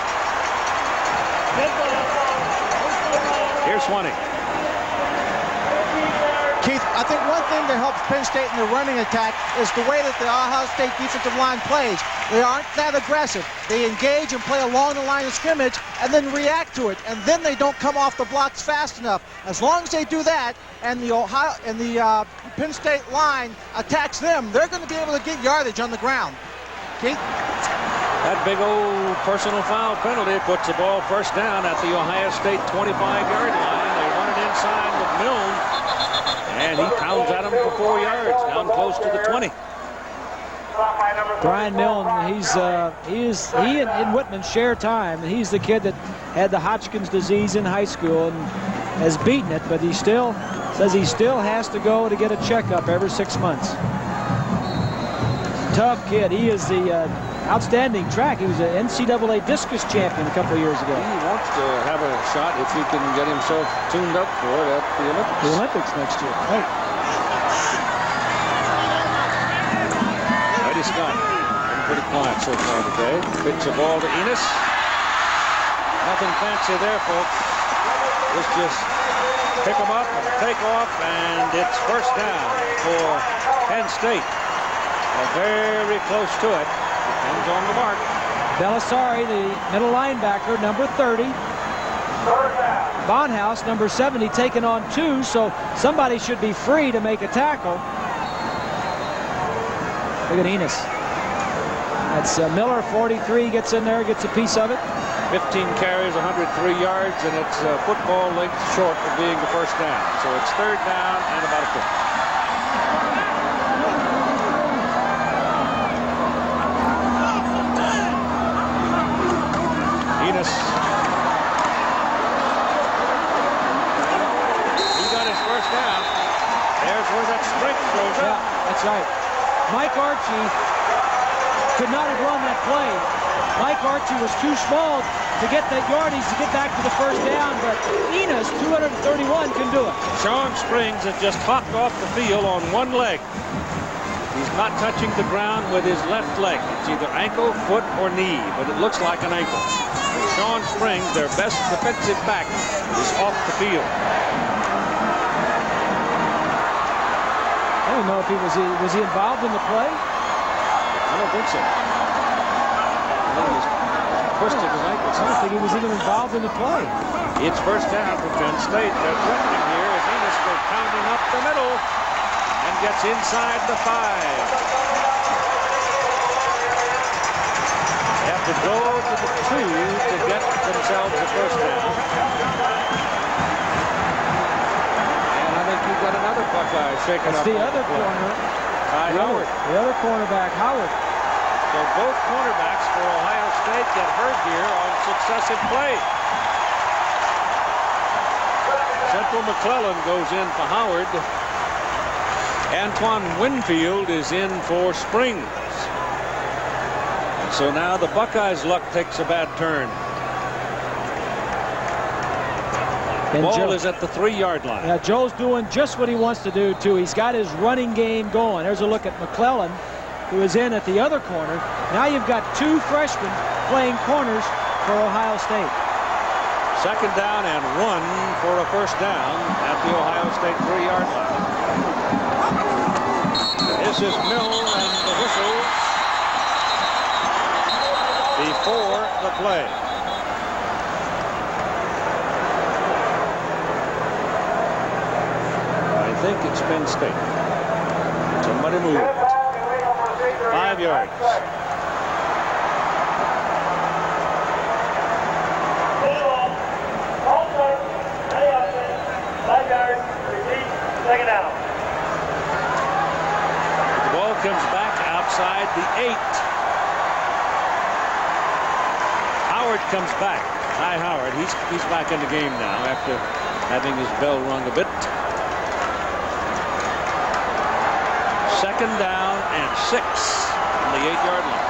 Here's Swanee. Keith, I think one thing that helps Penn State in the running attack is the way that the Ohio State defensive line plays. They aren't that aggressive. They engage and play along the line of scrimmage and then react to it, and then they don't come off the blocks fast enough. As long as they do that and the Penn State line attacks them, they're going to be able to get yardage on the ground. Keith? That big old personal foul penalty puts the ball first down at the Ohio State 25-yard line. They run it inside with Milne, and he pounds at him for 4 yards, down close to the 20. Brian Milne, he and Whitman share time. He's the kid that had the Hodgkin's disease in high school and has beaten it, but he still says he still has to go to get a checkup every 6 months. Tough kid. He is the outstanding track. He was an NCAA discus champion a couple of years ago. He wants to have a shot if he can get himself tuned up for it at the Olympics. The Olympics next year. Right. Eddie Scott, been pretty quiet so far today. Pitch the ball to Enos. Nothing fancy there, folks. Let's just pick them up and take off, and it's first down for Penn State. Very close to it. Depends on the mark. Belisari, the middle linebacker, number 30. Bonhouse, number 70, taking on 2, so somebody should be free to make a tackle. Look at Enos. That's Miller, 43, gets in there, gets a piece of it. 15 carries, 103 yards, and it's football length short of being the first down. So it's third down and about a foot. Enos. He got his first down. There's where that sprint goes up. Yeah, that's right. Mike Archie could not have run that play. Mike Archie was too small to get that yardage to get back to the first down, but Enos, 231, can do it. Sean Springs has just hopped off the field on one leg. He's not touching the ground with his left leg. It's either ankle, foot, or knee, but it looks like an ankle. Sean Springs, their best defensive back, is off the field. I don't know if was he involved in the play? I don't think so. I think he's twisted his ankle. I don't think he was even involved in the play. It's first down for Penn State. They're threatening here as Enos goes pounding up the middle and gets inside the 5. They have to go to the 2 to get themselves a first down. And I think you've got another Buckeye shaking up. It's the other corner. Ty Howard. The other cornerback, Howard. So both cornerbacks for Ohio State get hurt here on successive plays. Central McClellan goes in for Howard. Antoine Winfield is in for Springs. So now the Buckeyes' luck takes a bad turn. The ball is at the 3-yard line. Yeah, Joe's doing just what he wants to do, too. He's got his running game going. There's a look at McClellan, who is in at the other corner. Now you've got 2 freshmen playing corners for Ohio State. Second down and 1 for a first down at the Ohio State 3-yard line. This is Milne and the whistle before the play. I think it's Penn State. Somebody move. 5 yards. Second down. The ball comes back outside the 8. Howard comes back. Ty Howard. He's back in the game now after having his bell rung a bit. Second down and 6 on the 8-yard line.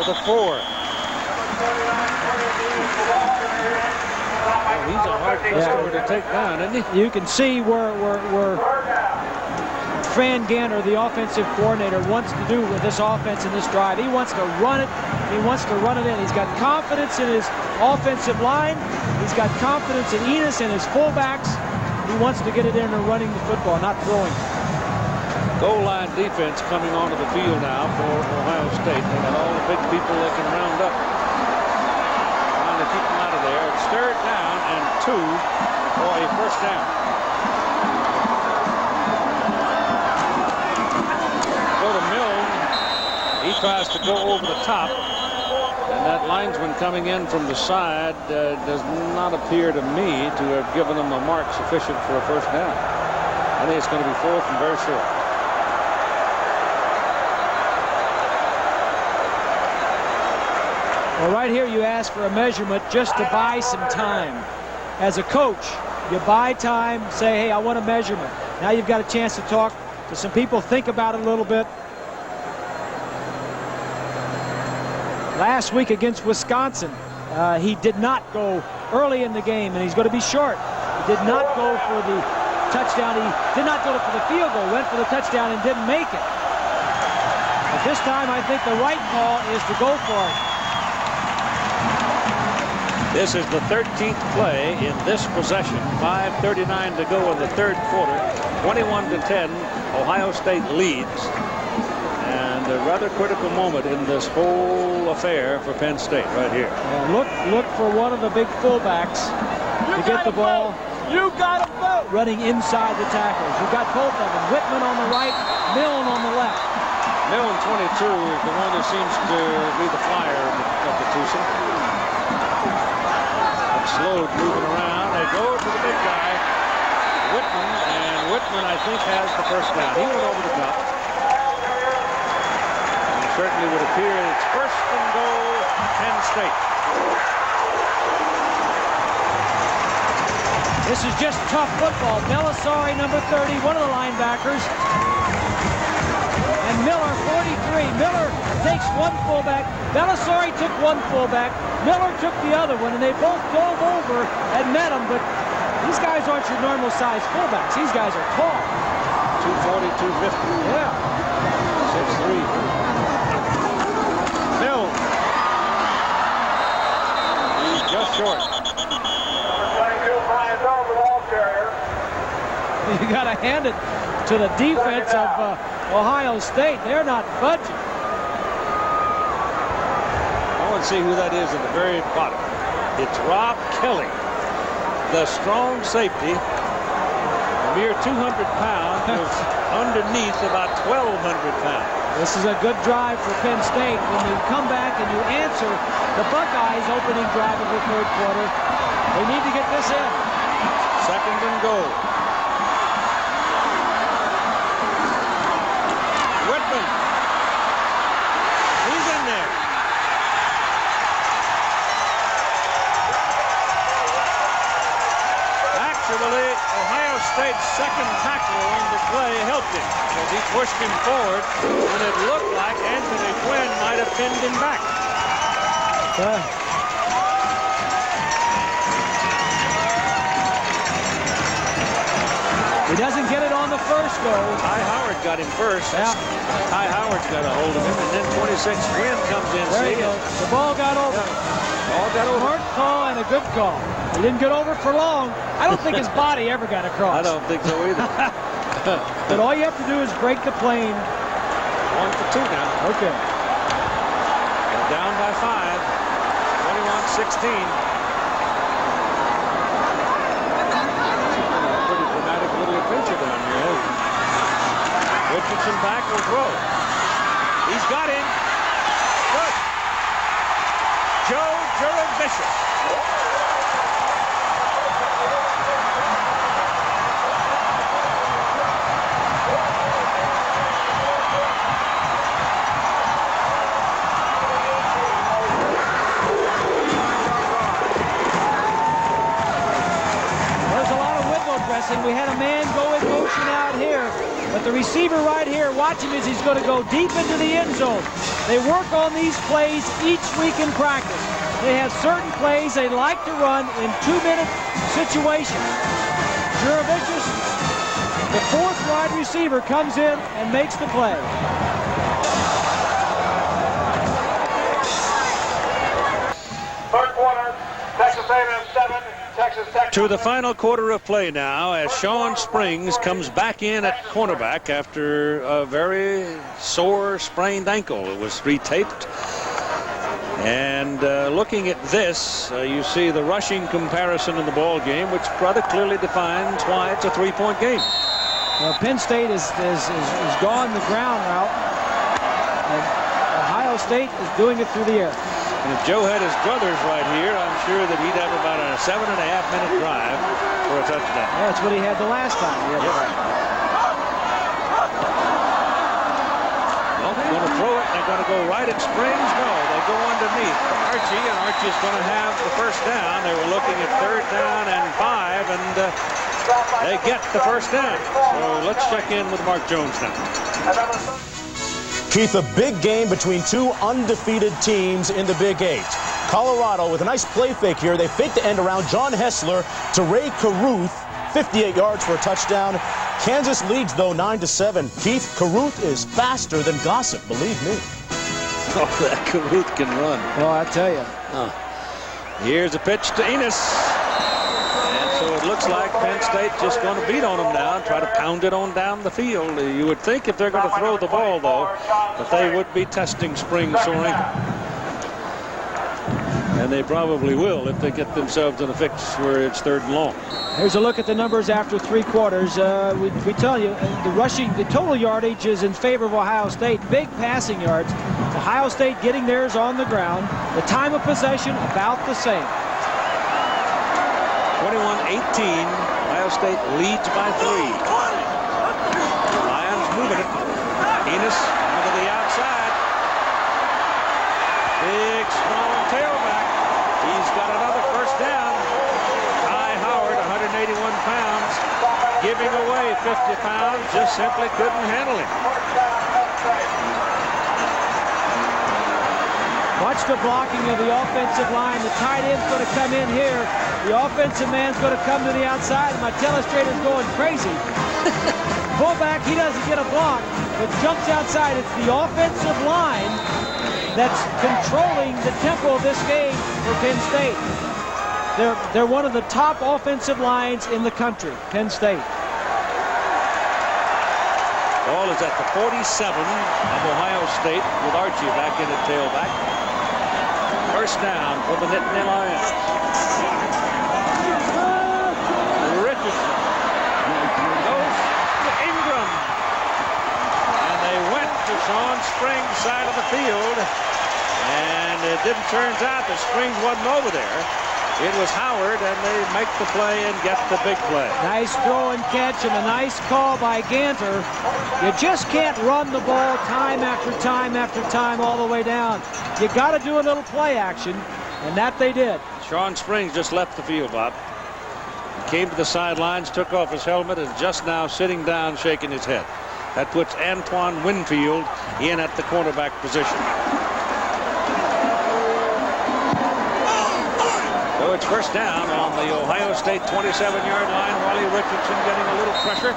with a 4. He's a hard customer to take down, isn't he? You can see where Fran Ganner, the offensive coordinator, wants to do with this offense in this drive. He wants to run it. He wants to run it in. He's got confidence in his offensive line. He's got confidence in Enos and his fullbacks. He wants to get it in and running the football, not throwing. Goal line defense coming onto the field now for Ohio State. They got all the big people they can round up. Trying to keep them out of there. It's 3rd down and 2 for a first down. Go to Milne. He tries to go over the top. And that linesman coming in from the side does not appear to me to have given them a mark sufficient for a first down. I think it's going to be 4th and very short. Well, right here you ask for a measurement just to buy some time. As a coach, you buy time, say, hey, I want a measurement. Now you've got a chance to talk to some people, think about it a little bit. Last week against Wisconsin, he did not go early in the game, and he's going to be short. He did not go for the touchdown. He did not go for the field goal, went for the touchdown and didn't make it. But this time, I think the right call is to go for it. This is the 13th play in this possession. 5:39 to go in the 3rd quarter. 21-10. Ohio State leads. And a rather critical moment in this whole affair for Penn State right here. Look for one of the big fullbacks to get the ball. You got to vote. Running inside the tackles. You've got both of them. Whitman on the right, Milne on the left. Milne, 22, is the one who seems to be the flyer of the twosome. Slow moving around. They go to the big guy, Whitman, and Whitman, I think, has the first down. He went over the top. And certainly would appear it's 1st and goal, Penn State. This is just tough football. Belisari, number 30, one of the linebackers. And Miller, 43. Miller takes one fullback. Belisari took one fullback. Miller took the other one, and they both dove over and met him. But these guys aren't your normal size fullbacks. These guys are tall. 240, 250. Yeah. 6'3". Milne. He's just short. You got to hand it to the defense of Ohio State. They're not budging. I want to see who that is at the very bottom. It's Rob Kelly, the strong safety. A mere 200 pounds was underneath about 1,200 pounds. This is a good drive for Penn State. When you come back and you answer the Buckeyes' opening drive of the 3rd quarter, they need to get this in. 2nd and goal. Whitman. He's in there. Actually, Ohio State's 2nd tackle on the play helped him as he pushed him forward when it looked like Anthony Quinn might have pinned him back. He doesn't get it on the first go. Ty Howard got him first. Yeah. Ty Howard's got a hold of him, and then 26 Quinn comes in. There you go. The ball got over. Ball got over. Smart call and a good call. He didn't get over for long. I don't think his body ever got across. I don't think so either. But all you have to do is break the plane. 1 for 2 now. Okay. They're down by 5. 21-16. Pretty dramatic little adventure down here. Richardson back will throw. He's got him. Good. Joe Jurevicius. We had a man go in motion out here, but the receiver right here, watch him as he's going to go deep into the end zone. They work on these plays each week in practice. They have certain plays they like to run in 2-minute situations. Juravicius, the fourth wide receiver, comes in and makes the play. Third quarter, Texas A&M 7, Texas Tech. To the final quarter of play now as Sean Springs comes back in at cornerback after a very sore sprained ankle. It was retaped. And looking at this, you see the rushing comparison in the ball game, which rather clearly defines why it's a 3-point game. Well, Penn State is gone the ground route, and Ohio State is doing it through the air. And if Joe had his brothers right here, I'm sure that he'd have about a 7.5-minute drive for a touchdown. Yeah, that's what he had the last time. Well, they're going to throw it. They're going to go right at Springs. No, they go underneath Archie, and Archie's going to have the first down. They were looking at 3rd down and 5, and they get the first down. So let's check in with Mark Jones now. Keith, a big game between two undefeated teams in the Big 8. Colorado with a nice play fake here. They fake the end around John Hessler to Ray Caruth, 58 yards for a touchdown. Kansas leads, though, 9-7. Keith, Caruth is faster than Gossip, believe me. Oh, that Caruth can run. Well, I tell you. Here's a pitch to Enos. And so it looks like Penn State just going to beat on them now and try to pound it on down the field. You would think if they're going to throw the ball, though, that they would be testing Springs' sore ankle. And they probably will if they get themselves in a fix where it's 3rd and long. Here's a look at the numbers after 3 quarters. We tell you, the total yardage is in favor of Ohio State. Big passing yards. Ohio State getting theirs on the ground. The time of possession about the same. 21-18. Ohio State leads by 3. Lions moving it. Enos to the outside. Big, strong tailback. He's got another first down. Ty Howard, 181 pounds, giving away 50 pounds, just simply couldn't handle him. Watch the blocking of the offensive line. The tight end's going to come in here. The offensive man's going to come to the outside. My telestrator's going crazy. Fullback, he doesn't get a block, but jumps outside. It's the offensive line that's controlling the tempo of this game for Penn State. They're one of the top offensive lines in the country, Penn State. Ball is at the 47 of Ohio State with Archie back in at tailback. First down for the Nittany Lions. Richardson goes to Ingram. And they went to Sean Springs' side of the field. And it didn't turn out that Springs wasn't over there. It was Howard, and they make the play and get the big play. Nice throw and catch, and a nice call by Ganter. You just can't run the ball time after time after time all the way down. You got to do a little play action, and that they did. Sean Springs just left the field, Bob. Came to the sidelines, took off his helmet, and just now sitting down, shaking his head. That puts Antoine Winfield in at the cornerback position. So it's first down on the Ohio State 27-yard line. Wally Richardson getting a little pressure.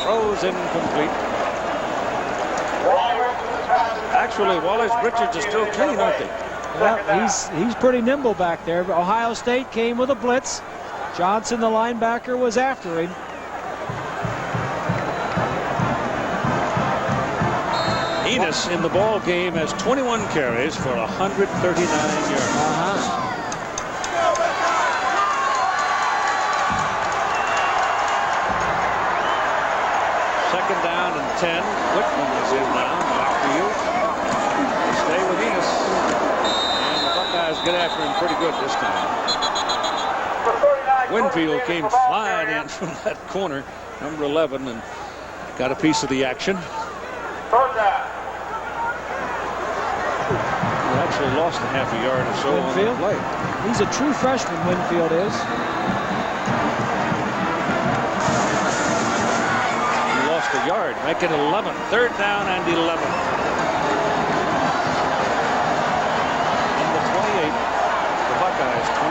Throws incomplete. Actually, Wally Richards is still clean, aren't they? Well, he's pretty nimble back there. But Ohio State came with a blitz. Johnson, the linebacker, was after him. Enos in the ball game has 21 carries for 139 yards. Second down and 10. Whitman is in now. Backfield. They stay with Enos. And the Buckeyes get after him pretty good this time. Winfield came flying in from that corner, number 11, and got a piece of the action. Third down. He actually lost a half a yard or so Winfield? on the play. He's a true freshman, Winfield is. He lost a yard, making it 11. Third down and 11.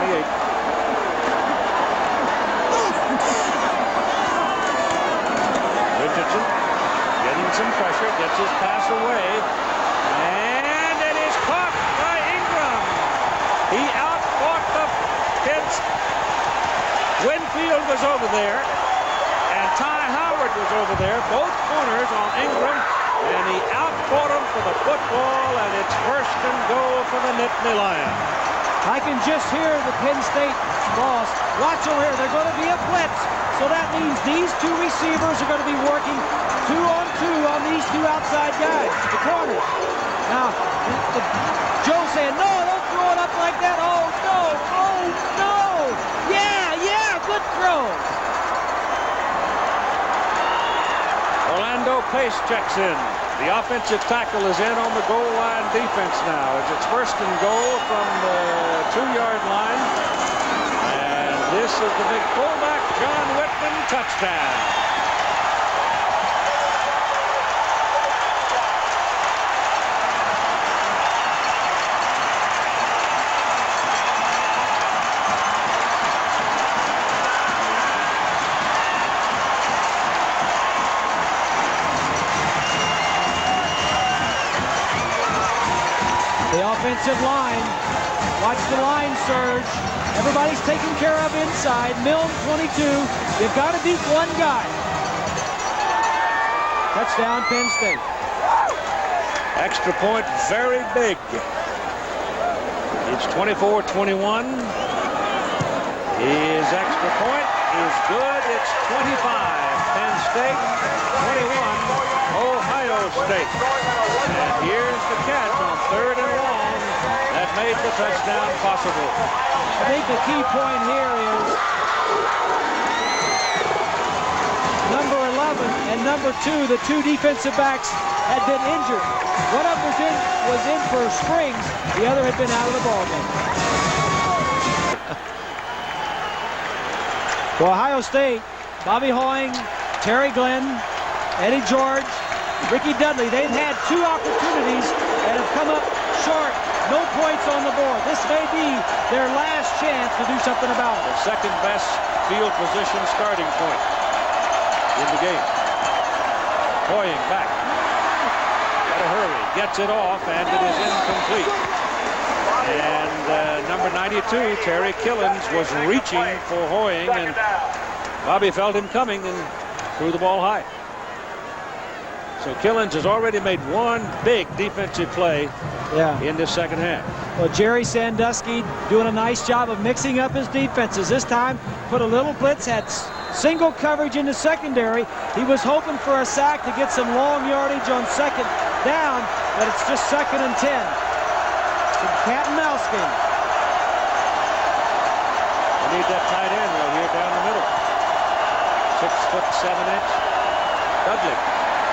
28. Richardson getting some pressure, gets his pass away, and it is caught by Ingram. He outfought the Penn. Winfield was over there, and Ty Howard was over there, both corners on Ingram, and he outfought him for the football, and it's first and goal for the Nittany Lions. I can just hear the Penn State boss. Watch over here. They're going to be a blitz. So that means these two receivers are going to be working 2-on-2 on these two outside guys, the corners. Now, Joe saying, no, don't throw it up like that. Oh, no. Oh, no. Yeah, good throw. Orlando Pace checks in. The offensive tackle is in on the goal line defense now. As it's first and goal from the 2-yard line. And this is the big fullback, John Whitman, touchdown. The offensive line. Watch the line surge. Everybody's taken care of inside. Milne 22. You've got to beat one guy. Touchdown, Penn State. Extra point, very big. It's 24-21. His extra point is good. It's 25. Penn State, 21. Ohio State. And here's the catch on 3rd and long that made the touchdown possible. I think the key point here is number 11 and number 2, the two defensive backs, had been injured. One of them was in for Springs. The other had been out of the ballgame. For Ohio State, Bobby Hoying, Terry Glenn, Eddie George, Ricky Dudley, they've had 2 opportunities and have come up short. No points on the board. This may be their last chance to do something about it. The second best field position starting point in the game. Hoying back. Gotta hurry. Gets it off, and it is incomplete. And number 92, Terry Killens, was reaching for Hoying, and Bobby felt him coming and threw the ball high. So Killens has already made one big defensive play in this second half. Well, Jerry Sandusky doing a nice job of mixing up his defenses. This time, put a little blitz, had single coverage in the secondary. He was hoping for a sack to get some long yardage on second down, but it's just 2nd and 10. It's a cat and mouse game. We need that tight end right here down the middle. 6 foot 7 inch Dudley.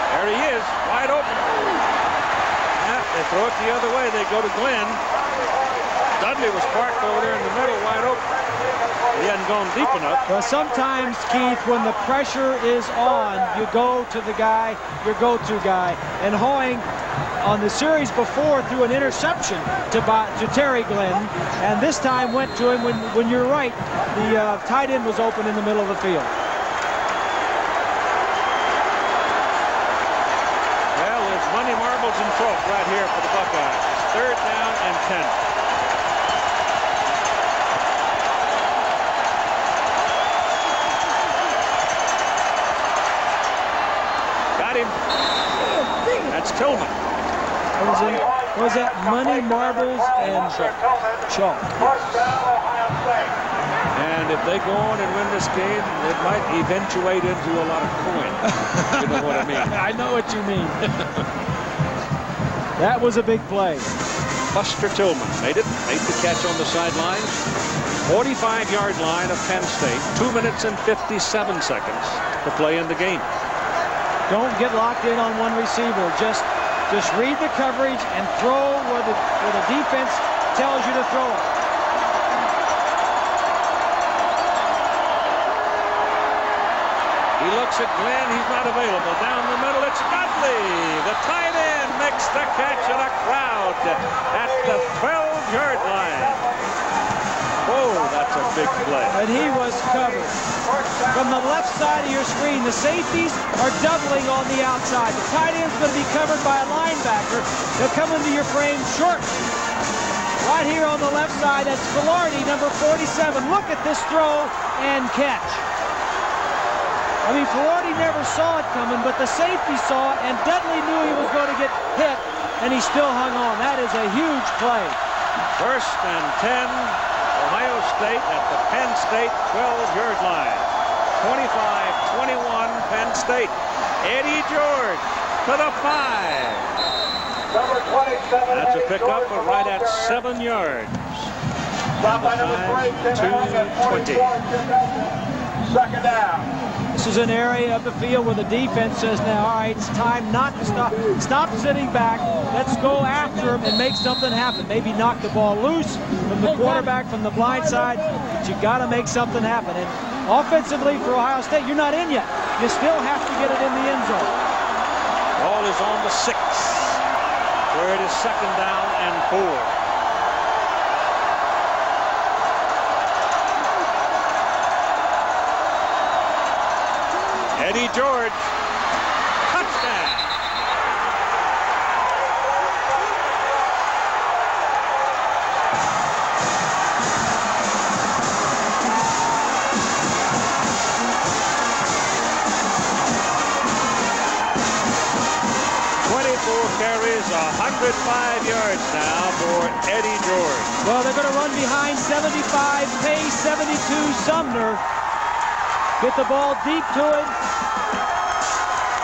There he is, wide open. They throw it the other way. They go to Glenn. Dudley was parked over there in the middle, wide open. He hadn't gone deep enough. Well, sometimes, Keith, when the pressure is on, you go to the guy, your go-to guy. And Hoying, on the series before, threw an interception to Terry Glenn, and this time went to him when you're right, the tight end was open in the middle of the field. Money, marbles, and talk right here for the Buckeyes. 3rd down and 10. Got him. That's Tillman. What was that? Money, marbles, and chalk. And if they go on and win this game, it might eventuate into a lot of coin. You know what I mean? I know what you mean. That was a big play. Buster Tillman made the catch on the sideline. 45-yard line of Penn State. 2 minutes and 57 seconds to play in the game. Don't get locked in on one receiver. Just read the coverage and throw where the defense tells you to throw it. He looks at Glenn. He's not available. Down the middle, it's Dudley. The tight end makes the catch in a crowd at the 12-yard line. Oh, a big play. And he was covered. From the left side of your screen, the safeties are doubling on the outside. The tight end's going to be covered by a linebacker. They'll come into your frame short. Right here on the left side, that's Velarde, number 47. Look at this throw and catch. I mean, Velarde never saw it coming, but the safety saw it, and Dudley knew he was going to get hit, and he still hung on. That is a huge play. 1st and 10, Ohio State at the Penn State 12-yard line. 25-21, Penn State. Eddie George to the 5. Number 27. That's a pickup, but right at 7 yards. Stop by number 3, 2:20. 2nd down. This is an area of the field where the defense says now, all right, it's time not to stop. Stop sitting back. Let's go after him and make something happen. Maybe knock the ball loose from the quarterback from the blind side, but you got to make something happen. And offensively for Ohio State, you're not in yet. You still have to get it in the end zone. Ball is on the 6, where it is 2nd down and 4. Eddie George, touchdown. Carries 105 yards now for Eddie George. Well, they're going to run behind 75, pace 72, Sumner. Get the ball deep to him.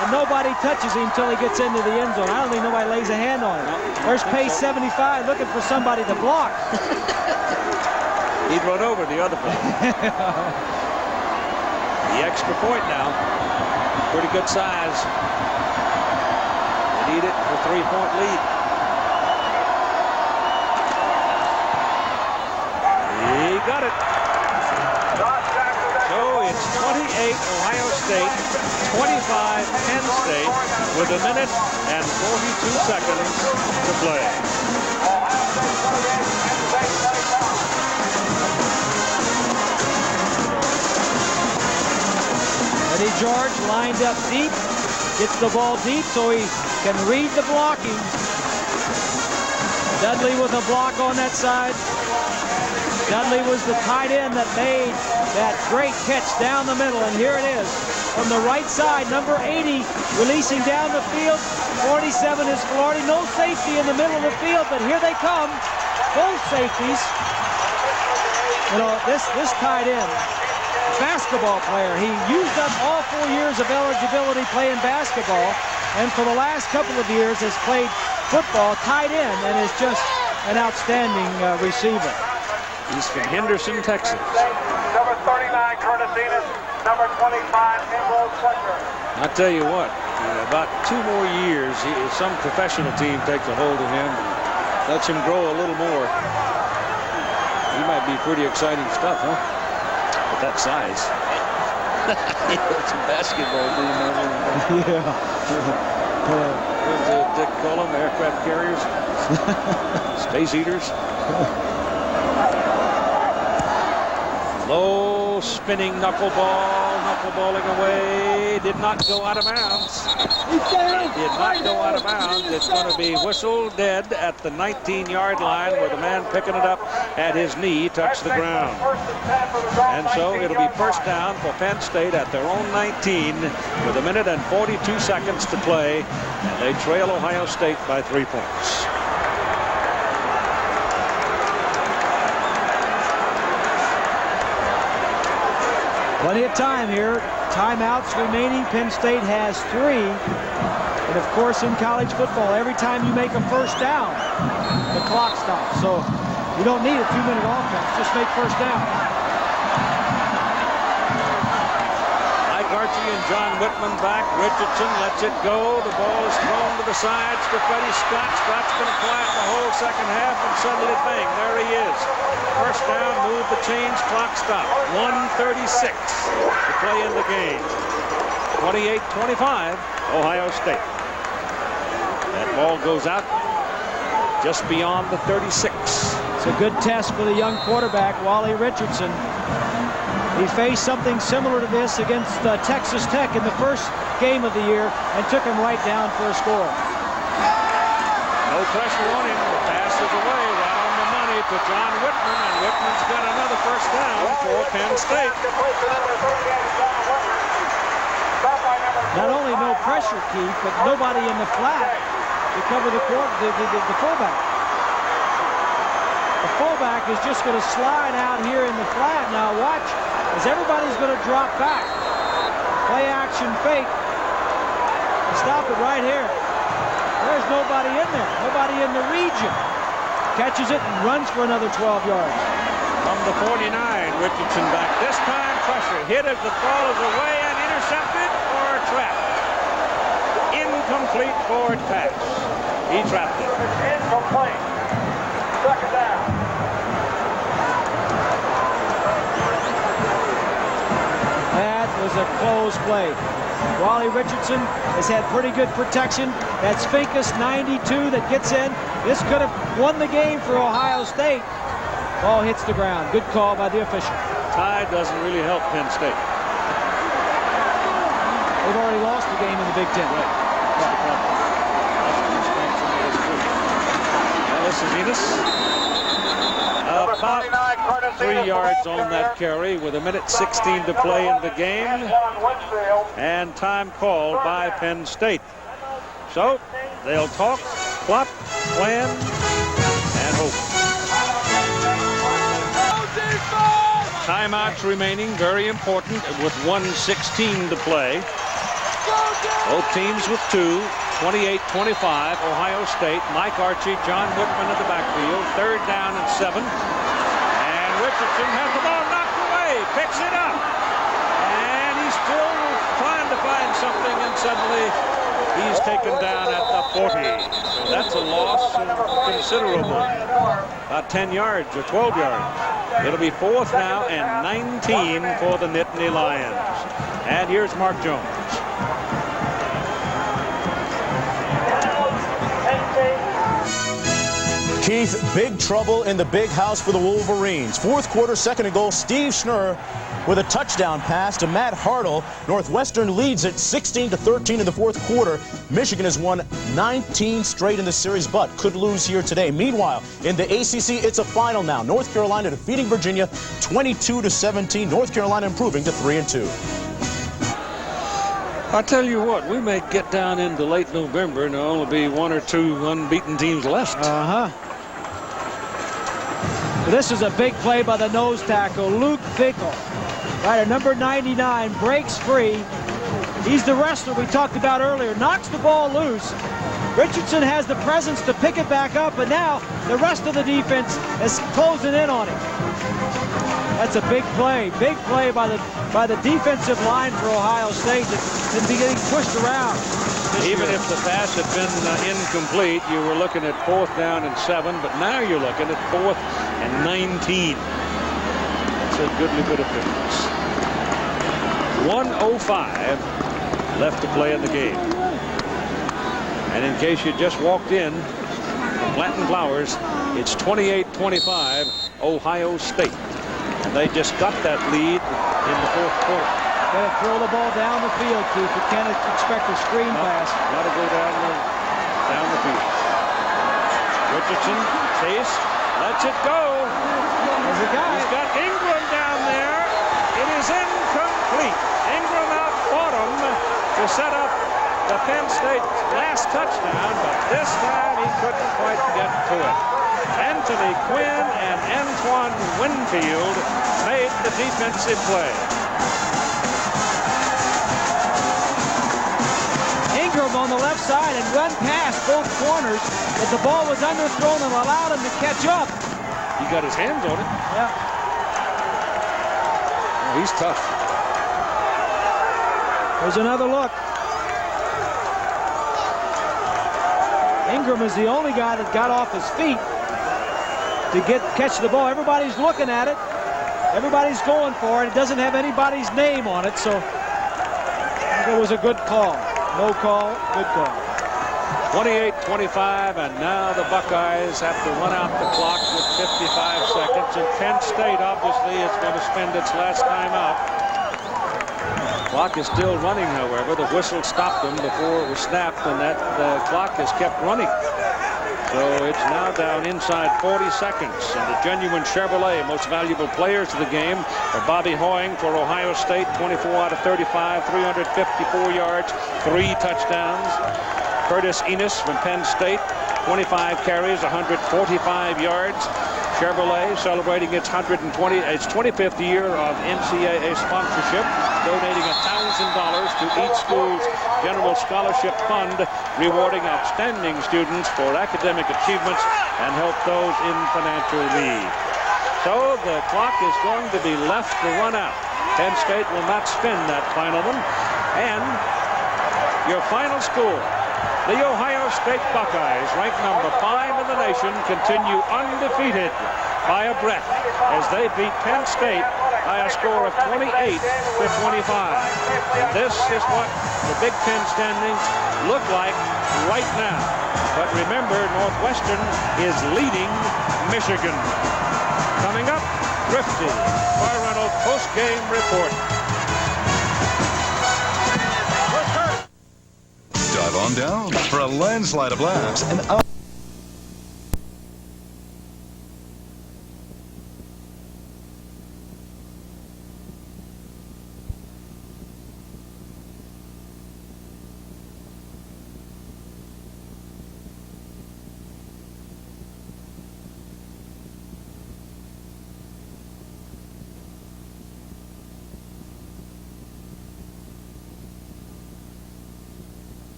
And nobody touches him until he gets into the end zone. I don't think nobody lays a hand on him. There's pace 75 looking for somebody to block. He'd run over the other one. The extra point now. Pretty good size. Need it for 3-point lead. He got it. So it's 28 Ohio State, 25 Penn State with 1 minute and 42 seconds to play. Eddie George lined up deep, gets the ball deep so he can read the blocking. Dudley with a block on that side. Dudley was the tight end that made that great catch down the middle, and here it is. From the right side, number 80 releasing down the field. 47 is Velarde. No safety in the middle of the field, but here they come. Both safeties. You know, this tight end, basketball player. He used up all 4 years of eligibility playing basketball, and for the last couple of years has played football tight end and is just an outstanding receiver. He's from Henderson, Texas. Number 39, Curtis Enos. Number 25, Emerald Tucker. I tell you what, in about 2 more years, some professional team takes a hold of him and lets him grow a little more. He might be pretty exciting stuff, huh? At that size. It's a basketball team. Yeah. What did Dick call them? Aircraft carriers? Space eaters? Low spinning knuckleballing away. Did not go out of bounds. Did not go out of bounds. It's going to be whistled dead at the 19-yard line where the man picking it up at his knee touched the ground. And so it'll be 1st down for Penn State at their own 19 with 1 minute and 42 seconds to play. And they trail Ohio State by 3 points. Plenty of time here. Timeouts remaining. Penn State has 3. And of course, in college football, every time you make a 1st down, the clock stops. So you don't need a 2-minute offense. Just make 1st down. Mike Archie and John Whitman back. Richardson lets it go. The ball is thrown to the sides to Freddie Scott. Scott's going to fly it the whole second half, and suddenly bang, there he is. 1st down, move the chains, clock stop. 1:36 to play in the game. 28-25, Ohio State. That ball goes out just beyond the 36. So It's a good test for the young quarterback, Wally Richardson. He faced something similar to this against Texas Tech in the first game of the year and took him right down for a score. No pressure on him. The pass is away, right on the money to John Whitman, and Whitman's got another first down for Penn State. Not only no pressure, Keith, but nobody in the flat to cover the fullback. The fullback is just going to slide out here in the flat. Now watch as everybody's going to drop back. Play action fake. Stop it right here. There's nobody in there. Nobody in the region. Catches it and runs for another 12 yards. From the 49, Richardson back. This time pressure. Hit as the ball is away and intercepted or trapped. Incomplete forward pass. He trapped it. Incomplete. Second down. That was a close play. Wally Richardson has had pretty good protection. That's Finkus 92 that gets in. This could have won the game for Ohio State. Ball hits the ground. Good call by the official. Tie doesn't really help Penn State. They've already lost the game in the Big Ten. Right. That's the problem. Now this is Enos. About 3 yards on that carry with 1:16 to play in the game. And time called by Penn State. So they'll talk, plot, plan, and hope. Timeouts remaining, very important, with 1:16 to play. Both teams with 2. 28-25, Ohio State. Mike Archie, John Whitman at the backfield. 3rd down and 7. And Richardson has the ball knocked away, picks it up. And he's still trying to find something, and suddenly he's taken down at the 40. So that's a loss considerable. About 10 yards or 12 yards. It'll be 4th now and 19 for the Nittany Lions. And here's Mark Jones. Keith, big trouble in the big house for the Wolverines. 4th quarter, 2nd and goal. Steve Schnurr with a touchdown pass to Matt Hartle. Northwestern leads it 16-13 in the 4th quarter. Michigan has won 19 straight in the series, but could lose here today. Meanwhile, in the ACC, it's a final now. North Carolina defeating Virginia 22-17. North Carolina improving to 3-2. I tell you what, we may get down into late November and there'll only be 1 or 2 unbeaten teams left. This is a big play by the nose tackle, Luke Fickle. Right, number 99 breaks free. He's the wrestler we talked about earlier. Knocks the ball loose. Richardson has the presence to pick it back up, and now the rest of the defense is closing in on him. That's a big play. Big play by the defensive line for Ohio State that's been getting pushed around. Even if the pass had been incomplete, you were looking at 4th down and 7, but now you're looking at 4th and 19. That's a goodly bit of difference. 1:05 left to play in the game. And in case you just walked in, Planting Flowers, it's 28-25 Ohio State. And they just got that lead in the 4th quarter. Got to throw the ball down the field, Keith. You can't expect a screen pass. Got to go down the field. Richardson, Chase, lets it go. There's a guy. He's got Ingram down there. It is incomplete. Ingram outfought him to set up the Penn State last touchdown, but this time he couldn't quite get to it. Anthony Quinn and Antoine Winfield made the defensive play. Ingram on the left side and run past both corners, but the ball was underthrown and allowed him to catch up. He got his hands on it. Yeah. Oh, he's tough. There's another look. Ingram is the only guy that got off his feet to catch the ball. Everybody's looking at it. Everybody's going for it. It doesn't have anybody's name on it, so it was a good call. No call, good call. 25, and now the Buckeyes have to run out the clock with 55 seconds, and Penn State obviously is going to spend its last time out. Clock is still running, however. The whistle stopped them before it was snapped, and that clock has kept running. So it's now down inside 40 seconds. And the genuine Chevrolet most valuable players of the game are Bobby Hoying for Ohio State, 24 out of 35, 354 yards, 3 touchdowns. Curtis Enos from Penn State, 25 carries, 145 yards. Chevrolet celebrating its 25th year of NCAA sponsorship, donating $1,000 to each school's general scholarship fund, rewarding outstanding students for academic achievements and help those in financial need. So the clock is going to be left to run out. Penn State will not spin that final one. And your final score, the Ohio State Buckeyes, ranked number 5 in the nation, continue undefeated by a breath as they beat Penn State by a score of 28-25. And this is what the Big Ten standings look like right now. But remember, Northwestern is leading Michigan. Coming up, Thrifty, Bar Rental post-game report. Dive on down for a landslide of laughs and